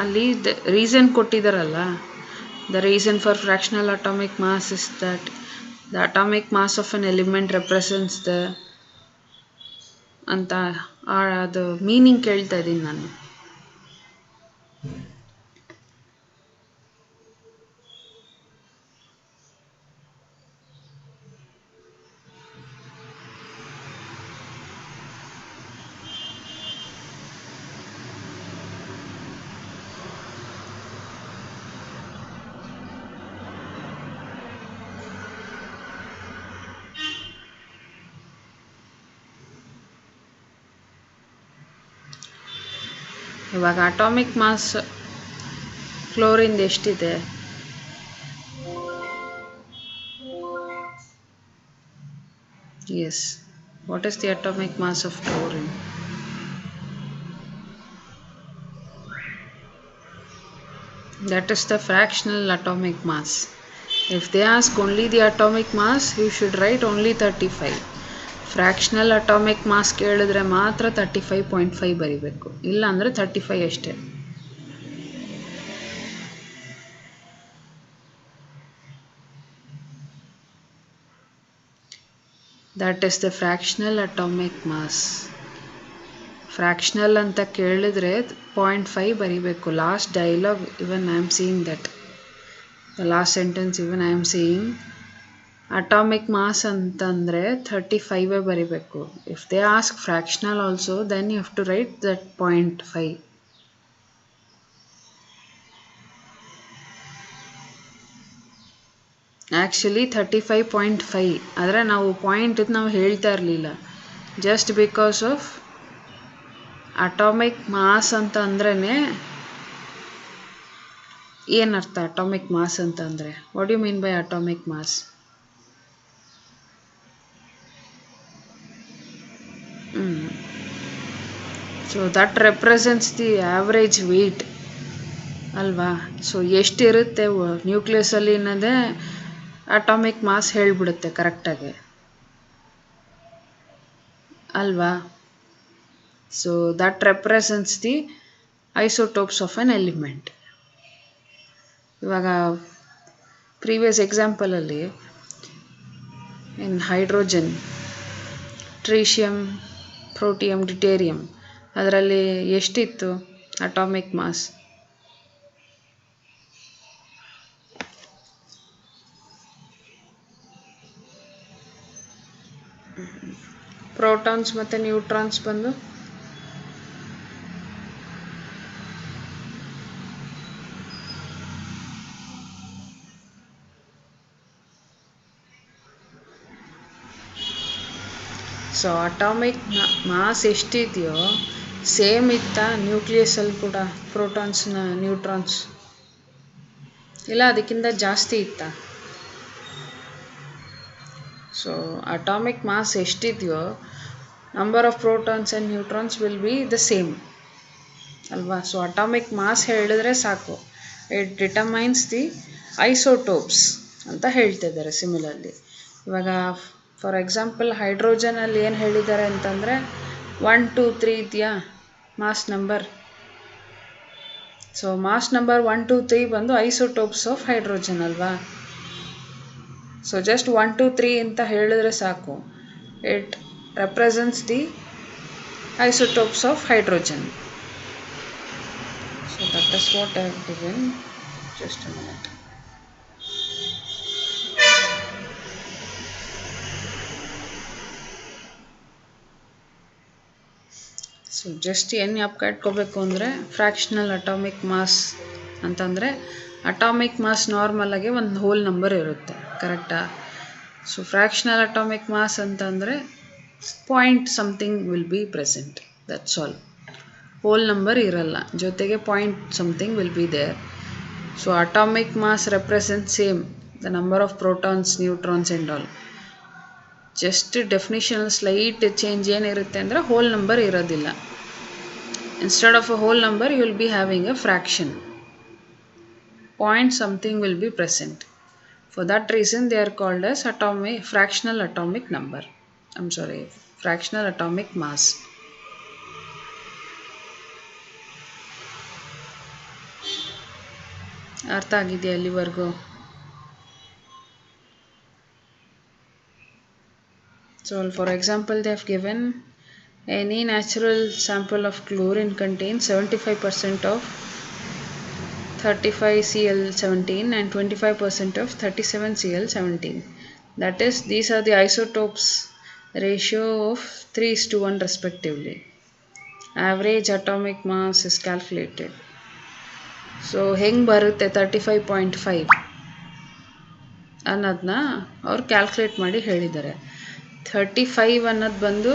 ಅಲ್ಲಿ reason ಕೊಟ್ಟಿದ್ದಾರಲ್ಲ, the reason for fractional atomic mass is that the atomic mass of an element represents the ಅಂತ ಅದು ಮೀನಿಂಗ್ ಕೇಳ್ತಾ ಇದ್ದೀನಿ ನಾನು. ಇವಾಗ ಅಟಾಮಿಕ್ ಮಾಸ್ ಕ್ಲೋರಿನ್ ಎಷ್ಟಿದೆ? Yes, what is the atomic mass of chlorine? That is the fractional atomic mass. If they ask only the atomic mass, you should write only 35. Fractional atomic mass ಕೇಳಿದ್ರೆ ಮಾತ್ರ 35.5 ಬರಿಬೇಕು, ಇಲ್ಲ ಅಂದರೆ 35 ಅಷ್ಟೇ. That is the fractional atomic mass. Fractional ಅಂತ ಕೇಳಿದ್ರೆ 0.5 ಬರಿಬೇಕು. Last dialogue even I am seeing that. The last sentence even I am saying atomic mass ಅಂತಂದರೆ 35 ಬರಿಬೇಕು. If they ask fractional also, then you have to write that 0.5. Actually 35.5 ಆದರೆ ನಾವು point ನಾವು ಹೇಳ್ತಾ ಇರಲಿಲ್ಲ. Just because of atomic mass ಅಂತ ಅಂದ್ರೇ ಏನರ್ಥ? ಅಟಾಮಿಕ್ ಮಾಸ್ ಅಂತ ಅಂದರೆ what you mean by atomic mass? So that represents the average weight ಅಲ್ವಾ? ಸೊ ಎಷ್ಟಿರುತ್ತೆ ನ್ಯೂಕ್ಲಿಯಸಲ್ಲಿ ಅನ್ನೋದೇ ಅಟಾಮಿಕ್ ಮಾಸ್ ಹೇಳಿಬಿಡುತ್ತೆ ಕರೆಕ್ಟಾಗಿ ಅಲ್ವಾ? So that represents the isotopes of an element. ಇವಾಗ ಪ್ರೀವಿಯಸ್ ಎಕ್ಸಾಂಪಲಲ್ಲಿ in hydrogen, tritium, protium, deuterium ಅದರಲ್ಲಿ ಎಷ್ಟಿತ್ತು ಅಟಾಮಿಕ್ ಮಾಸ್? ಪ್ರೋಟಾನ್ಸ್ ಮತ್ತು ನ್ಯೂಟ್ರಾನ್ಸ್ ಬಂದು ಸೊ ಅಟಾಮಿಕ್ ಮಾಸ್ ಎಷ್ಟಿದೆಯೋ ಸೇಮ್ ಇತ್ತ ನ್ಯೂಕ್ಲಿಯಸಲ್ಲಿ ಕೂಡ ಪ್ರೋಟಾನ್ಸ್ನ ನ್ಯೂಟ್ರಾನ್ಸ್, ಇಲ್ಲ ಅದಕ್ಕಿಂತ ಜಾಸ್ತಿ ಇತ್ತ? ಸೊ ಅಟಾಮಿಕ್ ಮಾಸ್ ಎಷ್ಟಿದೆಯೋ number of protons and neutrons will be the same ಅಲ್ವಾ? ಸೊ ಅಟಾಮಿಕ್ ಮಾಸ್ ಹೇಳಿದ್ರೆ ಸಾಕು, ಇಟ್ ಡಿಟರ್ಮೈನ್ಸ್ ದಿ ಐಸೋಟೋಪ್ಸ್ ಅಂತ ಹೇಳ್ತಿದ್ದಾರೆ. ಸಿಮಿಲರ್ಲಿ ಇವಾಗ ಫಾರ್ ಎಕ್ಸಾಂಪಲ್ ಹೈಡ್ರೋಜನಲ್ಲಿ ಏನು ಹೇಳಿದ್ದಾರೆ ಅಂತಂದರೆ 1, 2, 3 ಇದೆಯಾ mass number. So mass number 1, 2, 3 ಬಂದು ಐಸೋಟೋಪ್ಸ್ ಆಫ್ ಹೈಡ್ರೋಜನ್ ಅಲ್ವಾ? ಸೊ ಜಸ್ಟ್ 1, 2, 3 ಅಂತ ಹೇಳಿದ್ರೆ ಸಾಕು, it represents the isotopes of hydrogen. So that is what I have given. Just a minute. So just ಏನು ಜ್ಞಾಪಕ ಇಟ್ಕೋಬೇಕು ಅಂದರೆ ಫ್ರ್ಯಾಕ್ಷನಲ್ ಅಟಾಮಿಕ್ ಮಾಸ್ ಅಂತಂದರೆ ಅಟಾಮಿಕ್ ಮಾಸ್ ನಾರ್ಮಲಾಗಿ ಒಂದು ಹೋಲ್ ನಂಬರ್ ಇರುತ್ತೆ, ಕರೆಕ್ಟಾ? ಸೊ ಫ್ರ್ಯಾಕ್ಷನಲ್ ಅಟಾಮಿಕ್ ಮಾಸ್ ಅಂತಂದರೆ point something will be present, that's all. Whole number ಇರಲ್ಲ, ಜೊತೆಗೆ point something will be there. So atomic mass represent same the number of protons, neutrons and all. Just definitional slight change ಏನಿರುತ್ತೆ ಅಂದರೆ whole number ಇರೋದಿಲ್ಲ. Instead of a whole number you will be having a fraction. Point something will be present. For that reason they are called as fractional atomic number. Fractional atomic mass. ಅರ್ಥ ಆಗಿದೆಯಾ ಅಲ್ಲಿವರೆಗೂ? So for example they have given any natural sample of chlorine contains 75% of 35Cl17 and 25% of 37Cl17. That is, these are the isotopes ratio of 3:1 respectively. Average atomic mass is calculated. So ಹೆಂಗೆ ಬರುತ್ತೆ 35.5 ಅನ್ನೋದನ್ನ ಅವ್ರು calculate ಮಾಡಿ ಹೇಳಿದ್ದಾರೆ. 35 ಅನ್ನೋದು ಬಂದು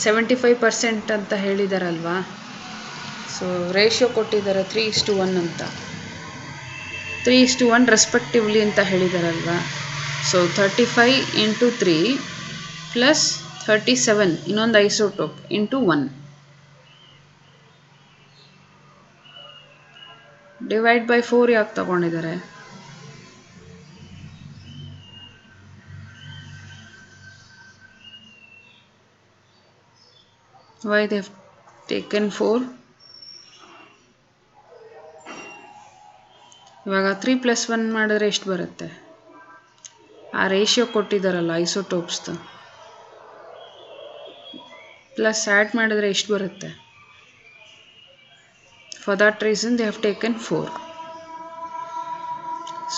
75% ಅಂತ ಹೇಳಿದಾರಲ್ವಾ? So ratio ಕೊಟ್ಟಿದ್ದಾರೆ 3:1 ಅಂತ, 3:1 ರೆಸ್ಪೆಕ್ಟಿವ್ಲಿ ಅಂತ ಹೇಳಿದಾರಲ್ವಾ? ಸೊ 35 × 3 ಪ್ಲಸ್ 37 ಇನ್ನೊಂದು ಐಸೋಟೋಪ್ ಇಂಟು 1 ಡಿವೈಡ್ ಬೈ 4 ಯಾಕೆ ತಗೊಂಡಿದ್ದಾರೆ? Why they have taken 4? ಇವಾಗ 3 + 1 ಮಾಡಿದ್ರೆ ಎಷ್ಟು ಬರುತ್ತೆ? ಆ ರೇಷಿಯೋ ಕೊಟ್ಟಿದ್ದಾರಲ್ಲ ಐಸೋಟೋಪ್ಸ್ದು, ಪ್ಲಸ್ ಆ್ಯಡ್ ಮಾಡಿದ್ರೆ ಎಷ್ಟು ಬರುತ್ತೆ? For that reason they have taken 4.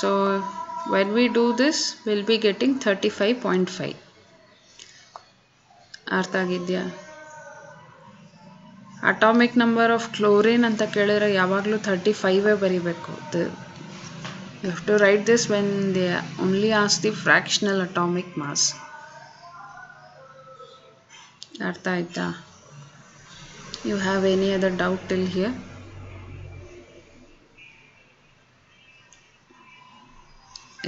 So when we do this, we'll be getting 35.5. ಅರ್ಥ ಆಗಿದೆಯಾ? ಅಟಾಮಿಕ್ ನಂಬರ್ ಆಫ್ ಕ್ಲೋರಿನ್ ಅಂತ ಕೇಳಿದ್ರೆ ಯಾವಾಗಲೂ 35 ಬರೀಬೇಕು. You have to write this when they only ask the fractional atomic mass. ಅರ್ಥ ಆಯ್ತಾ? You have any other doubt till here?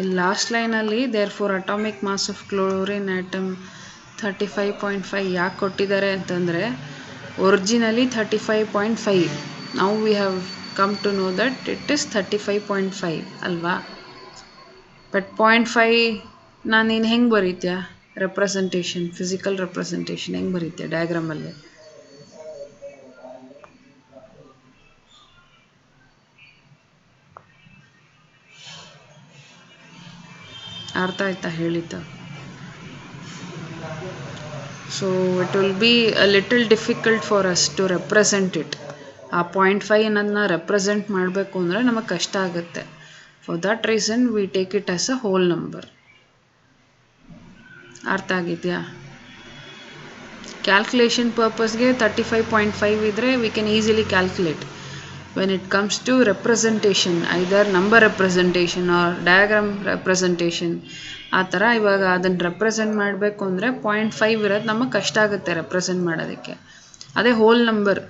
In last line ಅಲ್ಲಿ therefore atomic mass of chlorine atom 35.5 ಯಾಕೆ ಕೊಟ್ಟಿದ್ದಾರೆ ಅಂತಂದರೆ originally 35.5. now we have come to know that it is 35.5 ಅಲ್ವಾ? But 0.5 ನಾನು ಇನ್ನು ಹೆಂಗೆ ಬರೀತ್ಯಾ? ರೆಪ್ರೆಸೆಂಟೇಷನ್, ಫಿಸಿಕಲ್ ರೆಪ್ರೆಸೆಂಟೇಷನ್ ಹೆಂಗೆ ಬರೀತ್ಯಾ ಡಯಾಗ್ರಾಮಲ್ಲಿ? ಅರ್ಥ ಆಯ್ತಾ ಹೇಳಿದ್ದು? So it will be a little difficult for us to represent it. ಆ 0.5 ಅನ್ನೋದನ್ನ ರೆಪ್ರೆಸೆಂಟ್ ಮಾಡಬೇಕು ಅಂದರೆ ನಮಗೆ ಕಷ್ಟ ಆಗುತ್ತೆ. For that reason we take it as a whole number. ಅರ್ಥ ಆಗಿದೆಯಾ? ಕ್ಯಾಲ್ಕುಲೇಷನ್ ಪರ್ಪಸ್ಗೆ 35.5 ಇದ್ದರೆ we can easily calculate. when it comes to representation, either number representation or diagram representation, ಆ ಥರ ಇವಾಗ ಅದನ್ನು ರೆಪ್ರೆಸೆಂಟ್ ಮಾಡಬೇಕು ಅಂದರೆ 0.5 ಇರೋದು ನಮಗೆ ಕಷ್ಟ ಆಗುತ್ತೆ ರೆಪ್ರೆಸೆಂಟ್ ಮಾಡೋದಕ್ಕೆ. ಅದೇ ಹೋಲ್ ನಂಬರ್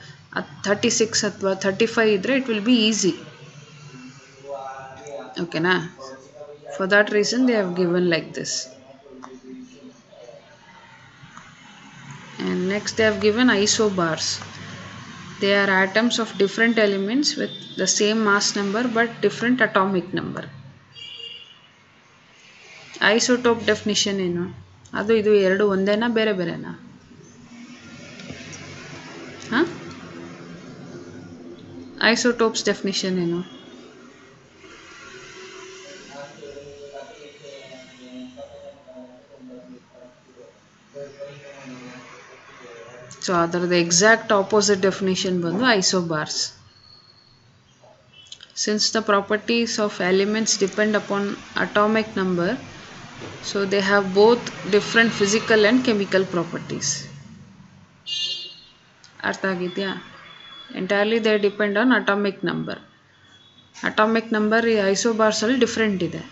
36 ಅಥವಾ 35 ಇದ್ದರೆ ಇಟ್ ವಿಲ್ ಬಿ ಈಸಿ. ಓಕೆನಾ? For that reason they have given like this. And next they have given isobars. They are atoms of different elements with the same mass number but different atomic number. Isotope definition ಏನು? ಅದು ಇದು ಎರಡು ಒಂದೇನಾ ಬೇರೆ ಬೇರೆನಾ? ಹಾಂ, isotopes definition ಏನು? So ಅದರದ್ದು exact opposite definition ಬಂದು isobars. Since the properties of elements depend upon atomic number, so they have both different physical and chemical properties. ಅರ್ಥ ಆಗಿದೆಯಾ? Entirely they depend on atomic number. Atomic number ಈ ಐಸೋಬಾರ್ಸಲ್ಲಿ different ಇದೆ.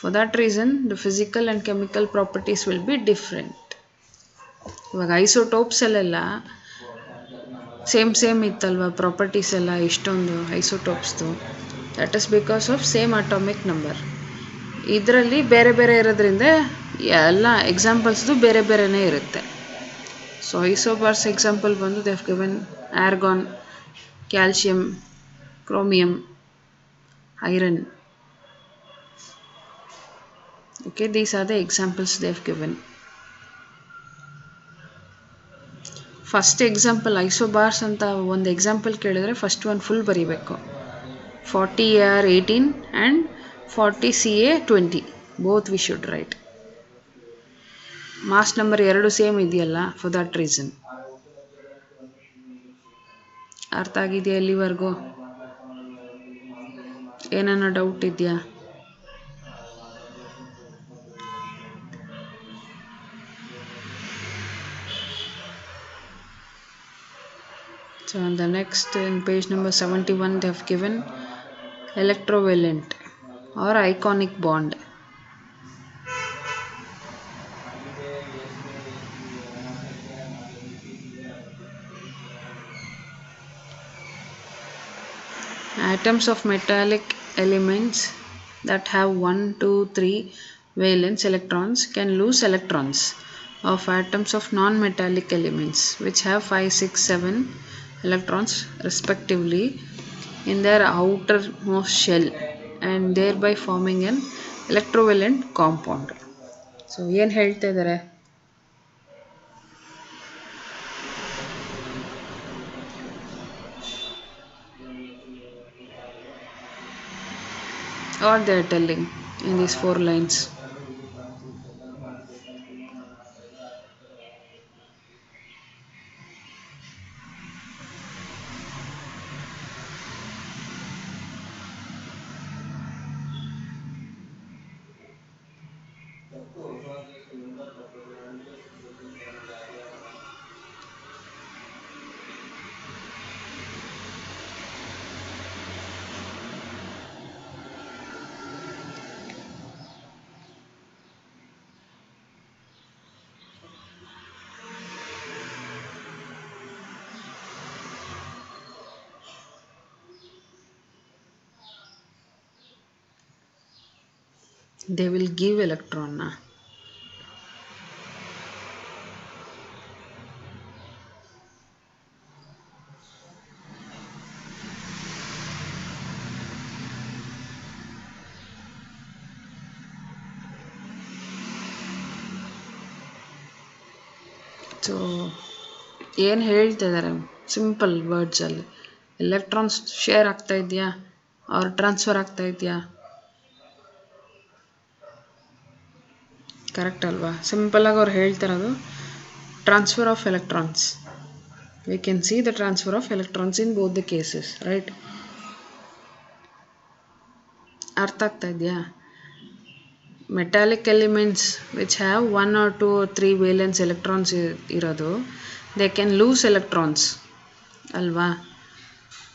For that reason the physical and chemical properties will be different. ಇವಾಗ ಐಸೋಟೋಪ್ಸಲ್ಲೆಲ್ಲ same ಇತ್ತಲ್ವ properties ಎಲ್ಲ, ಇಷ್ಟೊಂದು ಐಸೋಟೋಪ್ಸ್ದು. That is because of same atomic number. ಇದರಲ್ಲಿ ಬೇರೆ ಬೇರೆ ಇರೋದ್ರಿಂದ ಎಲ್ಲ ಎಕ್ಸಾಂಪಲ್ಸ್ದು ಬೇರೆ ಬೇರೆನೇ ಇರುತ್ತೆ. ಸೊ ಐಸೋಬಾರ್ಸ್ ಎಕ್ಸಾಂಪಲ್ ಬಂದು they have given argon, calcium, chromium, iron. Okay, these are the examples they have given. First example isobars ಅಂತ ಒಂದು ಎಕ್ಸಾಂಪಲ್ ಕೇಳಿದರೆ ಫಸ್ಟ್ ಒಂದು ಫುಲ್ ಬರೀಬೇಕು. 40AR 18 and 40CA 20 both we should write. Mass number ಎರಡು same ಇದೆಯಲ್ಲ, for that reason. ಅರ್ಥ ಆಗಿದೆಯಾ ಎಲ್ಲಿವರೆಗೂ? ಏನಾನ ಡೌಟ್ ಇದೆಯಾ? So on the next, in page number 71, they have given electrovalent or ionic bond. Atoms of metallic elements that have 1, 2, 3 valence electrons can lose electrons of atoms of non-metallic elements which have 5, 6, 7 electrons respectively in their outermost shell and thereby forming an electrovalent compound. So ಏನು ಹೇಳ್ತಾ ಇದ್ದಾರೆ? Or they are telling in these 4 lines. they will give electron na. So ಏನು ಹೇಳ್ತಿದ್ದಾರೆ simple ವರ್ಡ್ಸಲ್ಲಿ, electrons share ಆಗ್ತಾ ಇದೆಯಾ ಅವ್ರ transfer ಆಗ್ತಾ ಇದೆಯಾ? ಕರೆಕ್ಟ್ ಅಲ್ವಾ? ಸಿಂಪಲಾಗಿ ಅವ್ರು ಹೇಳ್ತಿರೋದು transfer of electrons. We can see the transfer of electrons in both the cases, right? ಅರ್ಥ ಆಗ್ತಾ ಇದೆಯಾ? Metallic elements which have 1 or 2 or 3 valence electrons ಇರೋದು, ದೇ ಕ್ಯಾನ್ ಲೂಸ್ ಎಲೆಕ್ಟ್ರಾನ್ಸ್ ಅಲ್ವಾ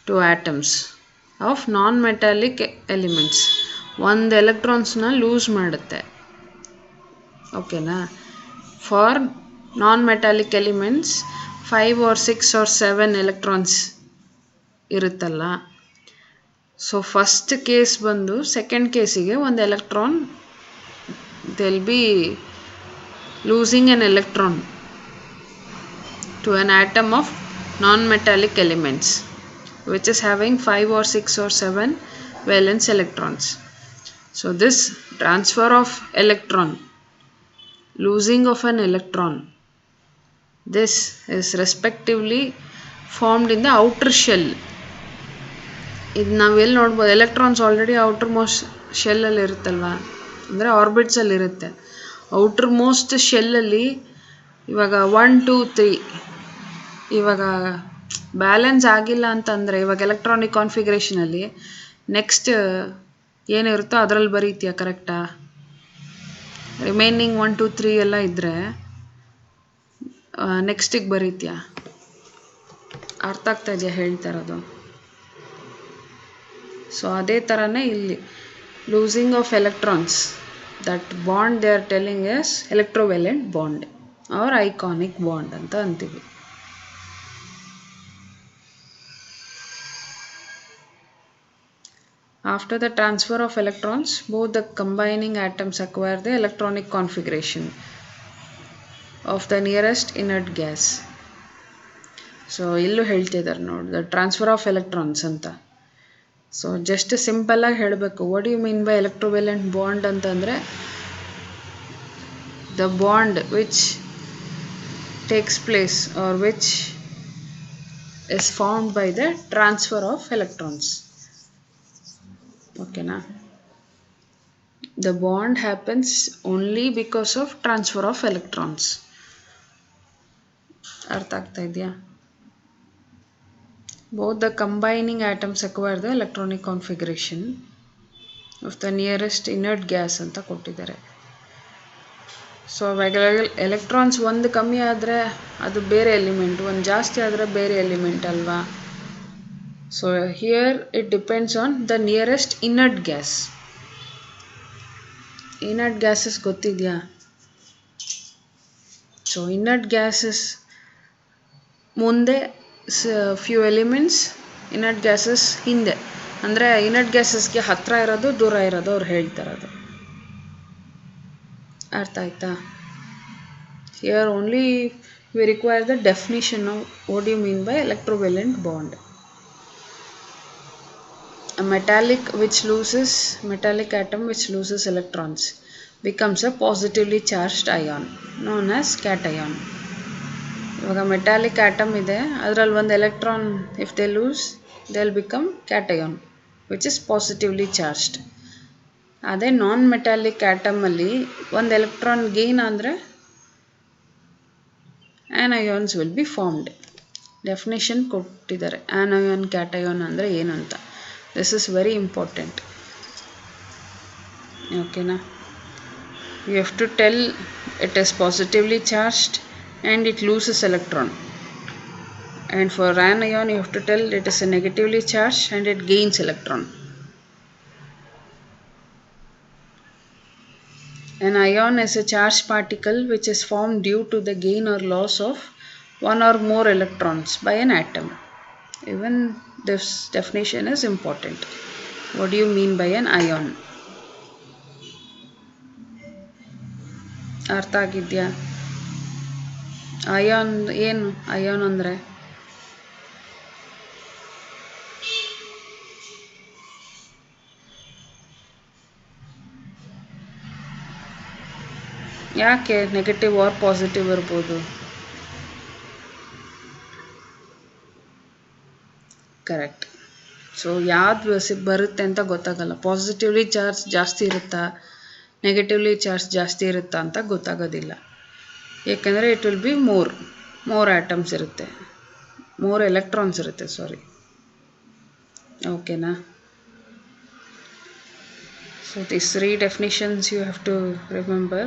to atoms. Of non metallic elements ಒಂದು ಎಲೆಕ್ಟ್ರಾನ್ಸ್ನ lose ಮಾಡುತ್ತೆ, ಓಕೆನಾ? For non metallic elements 5 or 6 or 7 electrons ಇರುತ್ತಲ್ಲ. ಸೊ ಫಸ್ಟ್ ಕೇಸ್ ಬಂದು ಸೆಕೆಂಡ್ ಕೇಸಿಗೆ ಒಂದು electron, they'll be losing an electron to an atom of non-metallic elements which is having 5 or 6 or 7 valence electrons. So this transfer of electron, losing of an electron, this is respectively formed in the outer shell. ಇದು ನಾವು ಎಲ್ಲಿ ನೋಡ್ಬೋದು, electrons already outer most ಶೆಲ್ಲಲ್ಲಿ ಇರುತ್ತಲ್ವ, ಅಂದರೆ ಆರ್ಬಿಟ್ಸಲ್ಲಿರುತ್ತೆ. Outer most ಶೆಲ್ಲಲ್ಲಿ ಇವಾಗ 1 2 3 ಇವಾಗ balance ಆಗಿಲ್ಲ ಅಂತಂದರೆ, ಇವಾಗ ಎಲೆಕ್ಟ್ರಾನಿಕ್ ಕಾನ್ಫಿಗರೇಷನಲ್ಲಿ ನೆಕ್ಸ್ಟ್ ಏನಿರುತ್ತೋ ಅದರಲ್ಲಿ ಬರೀತೀಯ, ಕರೆಕ್ಟಾ? ರಿಮೈನಿಂಗ್ 1 2 3 ಎಲ್ಲ ಇದ್ದರೆ ನೆಕ್ಸ್ಟಿಗೆ ಬರೀತೀಯ. ಅರ್ಥ ಆಗ್ತಾ ಇದೆಯಾ ಹೇಳ್ತಾ ಇರೋದು? ಸೊ ಅದೇ ಥರನೇ ಇಲ್ಲಿ losing of electrons, that bond they are telling is electrovalent bond or ionic bond ಅಂತ ಅಂತೀವಿ. After the transfer of electrons, both the combining atoms acquire the electronic configuration of the nearest inert gas. So ಇಲ್ಲೂ ಹೇಳ್ತಿದ್ದಾರೆ ನೋಡಿ, the transfer of electrons ಅಂತ. So just ಸಿಂಪಲ್ಲಾಗಿ ಹೇಳಬೇಕು, what you mean by electrovalent bond ಅಂತಂದರೆ, the bond which takes place or which is formed by the transfer of electrons, ಓಕೆನಾ? The bond happens only because of transfer of electrons. ಅರ್ಥ ಆಗ್ತಾ ಇದೆಯಾ? Both the combining atoms acquire the electronic configuration of the nearest inert gas ಅಂತ ಕೊಟ್ಟಿದ್ದಾರೆ. So electrons ಒಂದು ಕಮ್ಮಿ ಆದರೆ ಅದು ಬೇರೆ ಎಲಿಮೆಂಟ್, ಒಂದು ಜಾಸ್ತಿ ಆದರೆ ಬೇರೆ ಎಲಿಮೆಂಟ್ ಅಲ್ವಾ? So here it depends on the nearest inert gas. Inert gases ಗೊತ್ತಿದೆಯಾ? ಸೊ ಇನರ್ಟ್ ಗ್ಯಾಸಸ್ ಮುಂದೆ ಫ್ಯೂ ಎಲಿಮೆಂಟ್ಸ್, ಇನರ್ಟ್ ಗ್ಯಾಸಸ್ ಹಿಂದೆ, ಅಂದರೆ ಇನರ್ಟ್ ಗ್ಯಾಸಸ್ಗೆ ಹತ್ತಿರ ಇರೋದು ದೂರ ಇರೋದು ಅವ್ರು ಹೇಳ್ತಾರದು. ಅರ್ಥ ಆಯ್ತಾ? Here only we require the definition of what you mean by electrovalent bond. A metallic atom which loses electrons becomes a positively charged ion known as cation. ಇವಾಗ ಮೆಟಾಲಿಕ್ ಆಟಮ್ ಇದೆ, ಅದರಲ್ಲಿ ಒಂದು electron if they lose they will become cation which is positively charged. ಅದೇ non metallic ಆಟಮಲ್ಲಿ ಒಂದು electron gain ಅಂದರೆ anions will be formed. Definition ಕೊಟ್ಟಿದ್ದಾರೆ anion cation ಅಂದರೆ ಏನಂತ. ದಿಸ್ ಇಸ್ ವೆರಿ ಇಂಪಾರ್ಟೆಂಟ್, ಓಕೆನಾ? You have to tell it is positively charged and it loses electron, and for anion you have to tell it is a negatively charged and it gains electron. An ion is a charged particle which is formed due to the gain or loss of one or more electrons by an atom. Even this definition is important. What do you mean by an ion? ಅರ್ಥ ಆಗಿದೆಯಾ? Ion ಏನು ion ಅಂದರೆ? ಯಾಕೆ negative or positive ಇರ್ಬೋದು? Correct. So ಯಾವ್ದು ಬರುತ್ತೆ ಅಂತ ಗೊತ್ತಾಗಲ್ಲ. ಪಾಸಿಟಿವ್ಲಿ ಚಾರ್ಜ್ ಜಾಸ್ತಿ ಇರುತ್ತಾ ನೆಗೆಟಿವ್ಲಿ ಚಾರ್ಜ್ ಜಾಸ್ತಿ ಇರುತ್ತಾ ಅಂತ ಗೊತ್ತಾಗೋದಿಲ್ಲ. ಏಕೆಂದರೆ it will be more atoms ಇರುತ್ತೆ, ಮೋರ್ ಎಲೆಕ್ಟ್ರಾನ್ಸ್ ಇರುತ್ತೆ, ಸಾರಿ. ಓಕೆನಾ? So these 3 definitions you have to remember.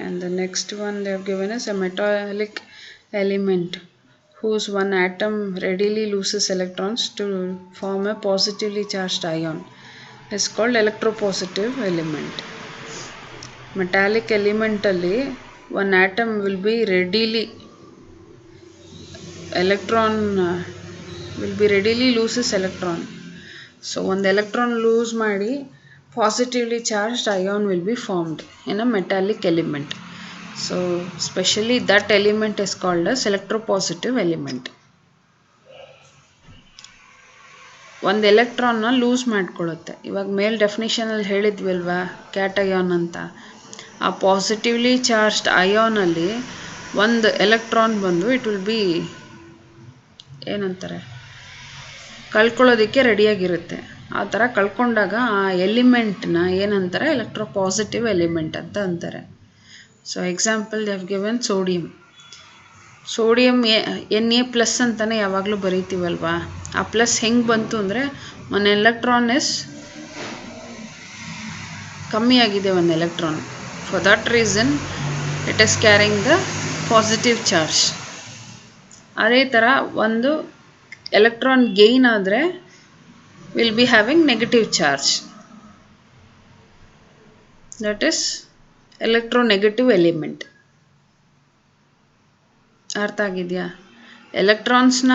And the next one they have given us a metallic element whose one atom readily loses electrons to form a positively charged ion is called electropositive element. Metallic element alli one atom will be readily loses electron. So ಒಂದು electron lose ಮಾಡಿ positively charged ion will be formed in a metallic element. So specially that element is called as electropositive element. ಒಂದು ಎಲೆಕ್ಟ್ರಾನ್ನ loose ಮಾಡ್ಕೊಳ್ಳುತ್ತೆ. ಇವಾಗ ಮೇಲ್ ಡೆಫಿನಿಷನಲ್ಲಿ ಹೇಳಿದ್ವಿ ಅಲ್ವಾ cation ಅಂತ. ಆ positively charged ಅಯಾನಲ್ಲಿ ಒಂದು ಎಲೆಕ್ಟ್ರಾನ್ ಬಂದು ಇಟ್ ವಿಲ್ ಬಿ ಏನಂತಾರೆ, ಕಳ್ಕೊಳ್ಳೋದಕ್ಕೆ ರೆಡಿಯಾಗಿರುತ್ತೆ. ಆ ಥರ ಕಳ್ಕೊಂಡಾಗ ಆ ಎಲಿಮೆಂಟ್ನ ಏನಂತಾರೆ, ಎಲೆಕ್ಟ್ರೋಪಾಸಿಟಿವ್ ಎಲಿಮೆಂಟ್ ಅಂತ ಅಂತಾರೆ. So example they have given sodium Na+ ಅಂತಲೇ ಯಾವಾಗಲೂ ಬರೀತೀವಲ್ವಾ. ಆ ಪ್ಲಸ್ ಹೆಂಗೆ ಬಂತು ಅಂದರೆ ಒಂದು ಎಲೆಕ್ಟ್ರಾನ್ ಕಮ್ಮಿ ಆಗಿದೆ, ಒಂದು electron. For that reason it is carrying the positive charge. ಅದೇ ಥರ ಒಂದು ಎಲೆಕ್ಟ್ರಾನ್ ಗೇನ್ ಆದರೆ will be having negative charge. That is electronegative element. ಅರ್ಥ ಆಗಿದೆಯಾ? ಎಲೆಕ್ಟ್ರಾನ್ಸ್ನ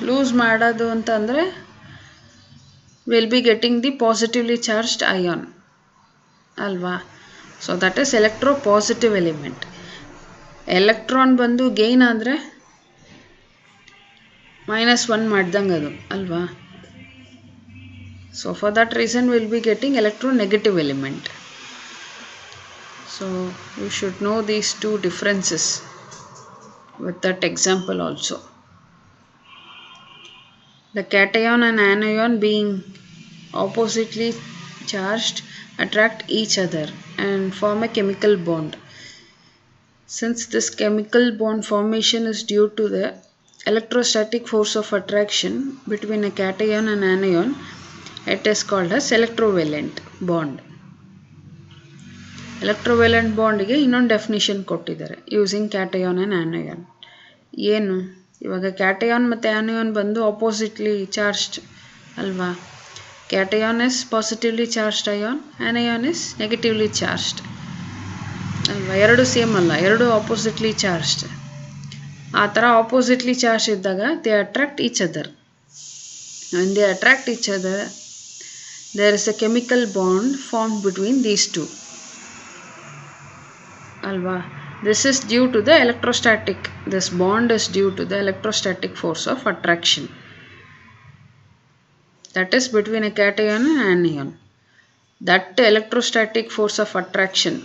ಲೂಸ್ ಮಾಡೋದು ಅಂತ ಅಂದರೆ will be getting the positively charged ion ಅಲ್ವಾ. So that is electropositive element. Electron ಬಂದು ಗೇನ್ ಆದರೆ -1 ಮಾಡ್ದಂಗೆ ಅದು ಅಲ್ವಾ. So for that reason will be getting electronegative element. So you should know these 2 differences with that example also. The cation and anion being oppositely charged attract each other and form a chemical bond. Since this chemical bond formation is due to the electrostatic force of attraction between a cation and anion, it is called as electrovalent bond. Electrovalent bond ಗೆ ಇನ್ನೊಂದು definition ಕೊಟ್ಟಿದ್ದಾರೆ using cation and ಆನಿಯಾನ್. ಏನು ಇವಾಗ cation ಮತ್ತು anion ಬಂದು oppositely charged ಅಲ್ವಾ. Cation is positively charged ion, anion is negatively charged ಅಲ್ವಾ. ಎರಡು ಸೇಮ್ ಅಲ್ಲ, ಎರಡು ಆಪೋಸಿಟ್ಲಿ ಚಾರ್ಜ್ಡ್. ಆ ಥರ ಆಪೋಸಿಟ್ಲಿ ಚಾರ್ಜ್ ಇದ್ದಾಗ they attract each other. When they attract each other there is a chemical bond formed between these two ಅಲ್ವಾ. This is due to the electrostatic, this bond is due to the electrostatic force of attraction that is between a cation and ಆನಿಯಾನ್. That electrostatic force of attraction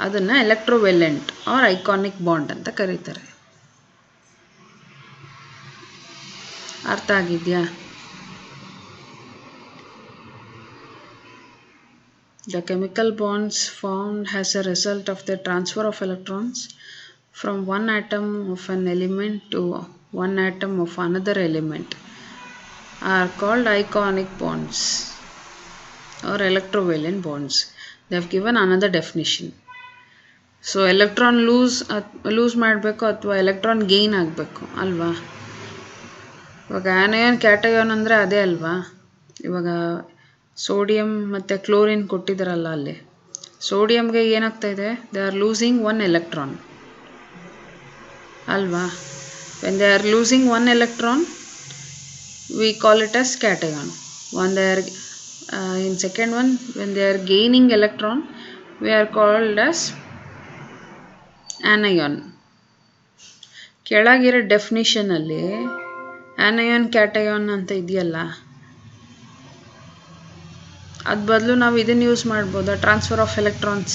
ಅದನ್ನು ಎಲೆಕ್ಟ್ರೋವೆಲೆಂಟ್ R iconic bond ಅಂತ ಕರೀತಾರೆ. ಅರ್ಥ ಆಗಿದೆಯಾ? The chemical bonds formed as a result of the transfer of electrons from one atom of an element to one atom of another element are called iconic bonds or electrovalent bonds. They have given another definition. So electron lose ಮಾಡಬೇಕು ಅಥವಾ electron gain ಆಗಬೇಕು ಅಲ್ವಾ. ಇವಾಗ ಆನಿಯಾನ್ cation ಅಂದರೆ ಅದೇ ಅಲ್ವಾ. ಇವಾಗ sodium ಮತ್ತು ಕ್ಲೋರಿನ್ ಕೊಟ್ಟಿದ್ದಾರಲ್ಲ, ಅಲ್ಲಿ ಸೋಡಿಯಂಗೆ ಏನಾಗ್ತಾ ಇದೆ, ದೇ ಆರ್ ಲೂಸಿಂಗ್ 1 electron ಅಲ್ವಾ. When they are losing 1 electron we call it as cation. When they are in second one, when they are gaining electron, we are called as anion. ಕೆಳಗಿರೋ definition ಅಲ್ಲಿ anion cation ಅಂತ ಇದೆಯಲ್ಲ, ಅದ್ ಬದಲು ನಾವು ಇದನ್ನ use ಮಾಡ್ಬೋದಾ, ಟ್ರಾನ್ಸ್ಫರ್ ಆಫ್ ಎಲೆಕ್ಟ್ರಾನ್ಸ್.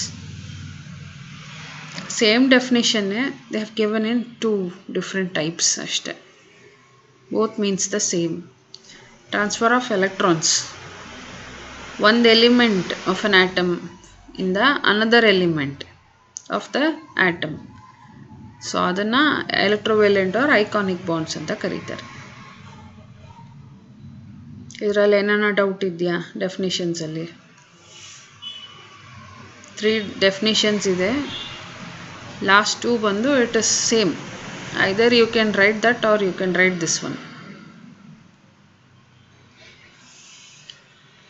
ಸೇಮ್ ಡೆಫಿನಿಷನ್ನೇ, they have given in 2 different types ಅಷ್ಟೇ. Both means the same. Transfer of electrons, ಒಂದು ಎಲಿಮೆಂಟ್ ಆಫ್ ಅನ್ ಆಟಮ್ ಇಂದ another element of the atom. So ಅದನ್ನು ಎಲೆಕ್ಟ್ರೋವೇಲೆಂಟ್ ಆರ್ ಐಕಾನಿಕ್ ಬಾಂಡ್ಸ್ ಅಂತ ಕರೀತಾರೆ. ಇದರಲ್ಲಿ ಏನಾನ doubt ಇದೆಯಾ ಡೆಫಿನಿಷನ್ಸಲ್ಲಿ? 3 ಡೆಫಿನಿಷನ್ಸ್ ಇದೆ. ಲಾಸ್ಟ್ 2 ಬಂದು it is same. Either you can write that or you can write this one.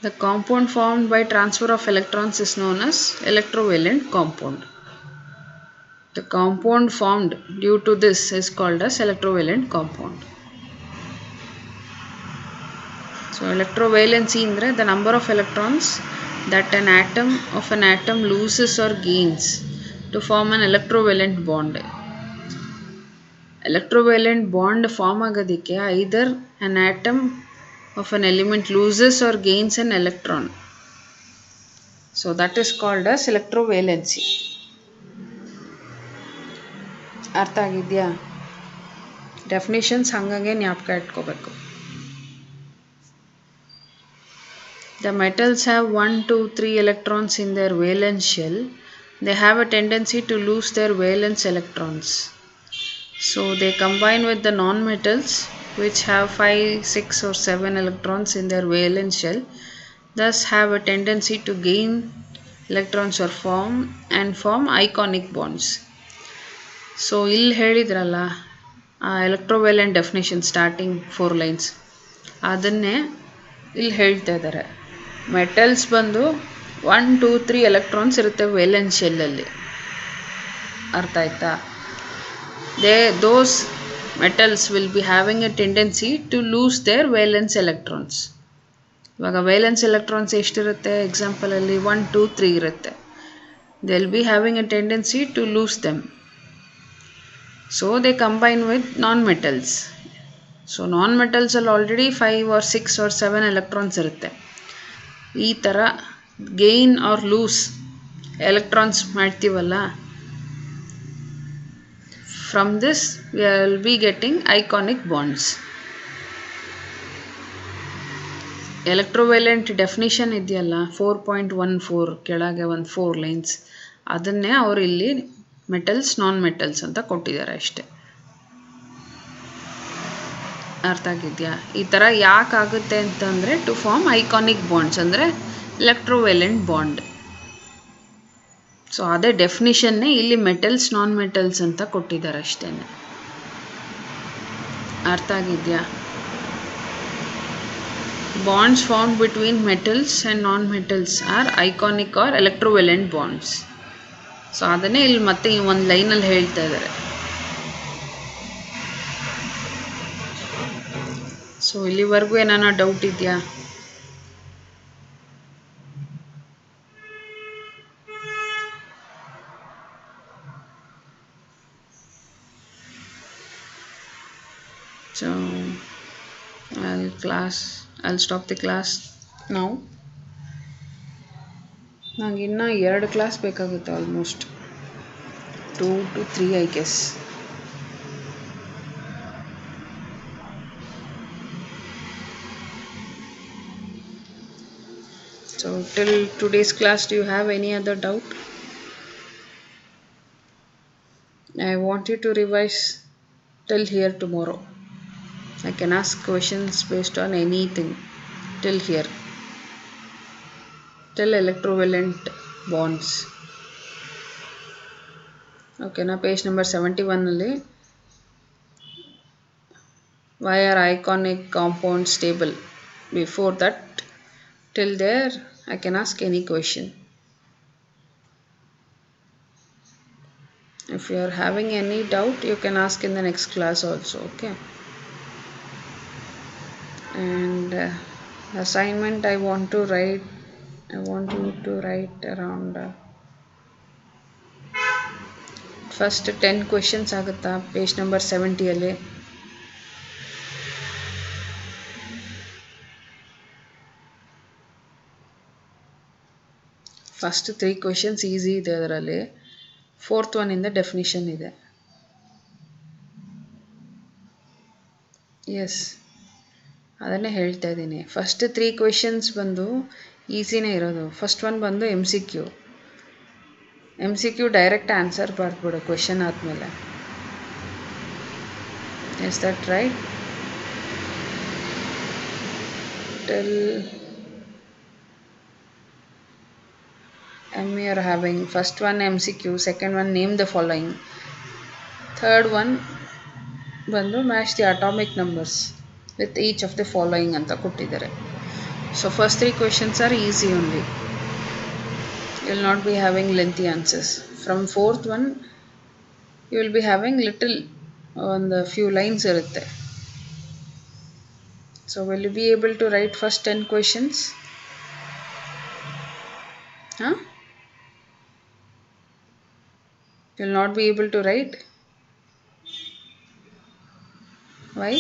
The compound formed by transfer of electrons is known as electrovalent compound. The compound formed due to this is called as electrovalent compound. So electrovalency indre the number of electrons that an atom loses or gains to form an electrovalent bond. Electrovalent bond form agadike either an atom of an element loses or gains an electron. So that is called as electrovalency. ಅರ್ಥ ಆಗಿದೆಯಾ? Definitions ಹಂಗಾಗಿ ಜ್ಞಾಪಕ ಇಟ್ಕೋಬೇಕು. The metals have 1, 2, 3 electrons in their valence shell. They have a tendency to lose their valence electrons. So they combine with the non-metals which have 5, 6 or 7 electrons in their valence shell, thus have a tendency to gain electrons or form ionic bonds. So ಇಲ್ಲಿ ಹೇಳಿದ್ರಲ್ಲ ಎಲೆಕ್ಟ್ರೋವೇಲೆಂಟ್ definition starting 4 lines, ಅದನ್ನೇ ಇಲ್ಲಿ ಹೇಳ್ತಾ ಇದ್ದಾರೆ. Metals ಬಂದು 1, 2, 3 electrons ಇರುತ್ತೆ valence ಶೆಲ್ಲಲ್ಲಿ. ಅರ್ಥ ಆಯ್ತಾ? those metals will be having a tendency to lose their valence electrons. ಇವಾಗ ವೇಲೆನ್ಸ್ ಎಲೆಕ್ಟ್ರಾನ್ಸ್ ಎಷ್ಟಿರುತ್ತೆ? ಎಕ್ಸಾಂಪಲಲ್ಲಿ 1, 2, 3 ಇರುತ್ತೆ. they will be having a tendency to lose them. So they combine with non-metals. So non-metals ಅಲ್ಲಿ already 5 or 6 or 7 electrons ಇರುತ್ತೆ. ಈ ಥರ gain or lose electrons ಮಾಡ್ತೀವಲ್ಲ, from this we will be getting iconic bonds. Electrovalent definition ಇದೆಯಲ್ಲ 4.14 ಕೆಳಗೆ ಒಂದು 4 lines, ಅದನ್ನೇ ಅವರು ಇಲ್ಲಿ ಮೆಟಲ್ಸ್ ನಾನ್ ಮೆಟಲ್ಸ್ ಅಂತ ಕೊಟ್ಟಿದ್ದಾರೆ ಅಷ್ಟೆ. ಅರ್ಥ ಆಗಿದೆಯಾ? ಈ ಥರ ಯಾಕಾಗುತ್ತೆ ಅಂತಂದರೆ ಟು ಫಾರ್ಮ್ ಐಕಾನಿಕ್ ಬಾಂಡ್ಸ್, ಅಂದರೆ ಎಲೆಕ್ಟ್ರೋವೇಲೆಂಟ್ ಬಾಂಡ್. ಸೊ ಅದೇ ಡೆಫಿನಿಷನ್ನೇ ಇಲ್ಲಿ ಮೆಟಲ್ಸ್ ನಾನ್ ಮೆಟಲ್ಸ್ ಅಂತ ಕೊಟ್ಟಿದ್ದಾರೆ ಅಷ್ಟೇ. ಅರ್ಥ ಆಗಿದೆಯಾ? Bonds formed between metals and non metals are iconic or electrovalent bonds. So ಅದನ್ನೇ ಇಲ್ಲಿ ಮತ್ತೆ ಈ ಒಂದು ಲೈನಲ್ಲಿ ಹೇಳ್ತಾ ಇದ್ದಾರೆ. ಸೊ ಇಲ್ಲಿವರೆಗೂ ಏನಾನ ಡೌಟ್ ಇದೆಯಾ? So I'll stop the class now. ನಂಗೆ ಇನ್ನೂ 2 ಕ್ಲಾಸ್ ಬೇಕಾಗುತ್ತೆ, almost 2 to 3 I guess. So till today's class, do you have any other doubt? I want you to revise till here tomorrow. I can ask questions based on anything till here, till electrovalent bonds. Okay, now page number 71 alli why are ionic compounds stable? Before that, till there I can ask any question. If you are having any doubt, you can ask in the next class also. Okay, and Assignment I want you to write around first 10 questions ಆಗುತ್ತಾ page number 70 first 3 questions easy ಇದೆ ಅದರಲ್ಲಿ. Fourth one ಇಂದ definition ಇದೆ. S, ಅದನ್ನೇ ಹೇಳ್ತಾ ಇದ್ದೀನಿ. First 3 questions ಬಂದು ಈಸಿನೇ ಇರೋದು. ಫಸ್ಟ್ ಒನ್ ಬಂದು MCQ ಡೈರೆಕ್ಟ್ ಆನ್ಸರ್ ಬರ್ದ್ಬಿಡು ಕ್ವೆಶನ್ ಆದಮೇಲೆ. Is that right? Tell you are having first one MCQ, second one name the following, third one ಬಂದು match the atomic numbers with each of the following ಅಂತ ಕೊಟ್ಟಿದ್ದಾರೆ. So first 3 questions are easy only. You will not be having lengthy answers. From fourth one you will be having little on the few lines irutte. So will you be able to write first 10 questions? You will not be able to write? Why?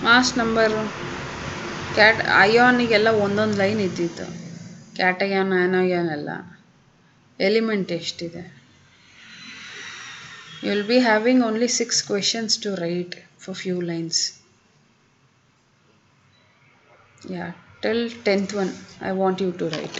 Mass number ಅಯಾನಿಗೆಲ್ಲ ಒಂದೊಂದು line ಇದ್ದಿತ್ತು. Cation anion ಎಲ್ಲ element ಎಷ್ಟಿದೆ? You will be having only 6 questions to write for few lines. Yeah, till 10th one I want you to write.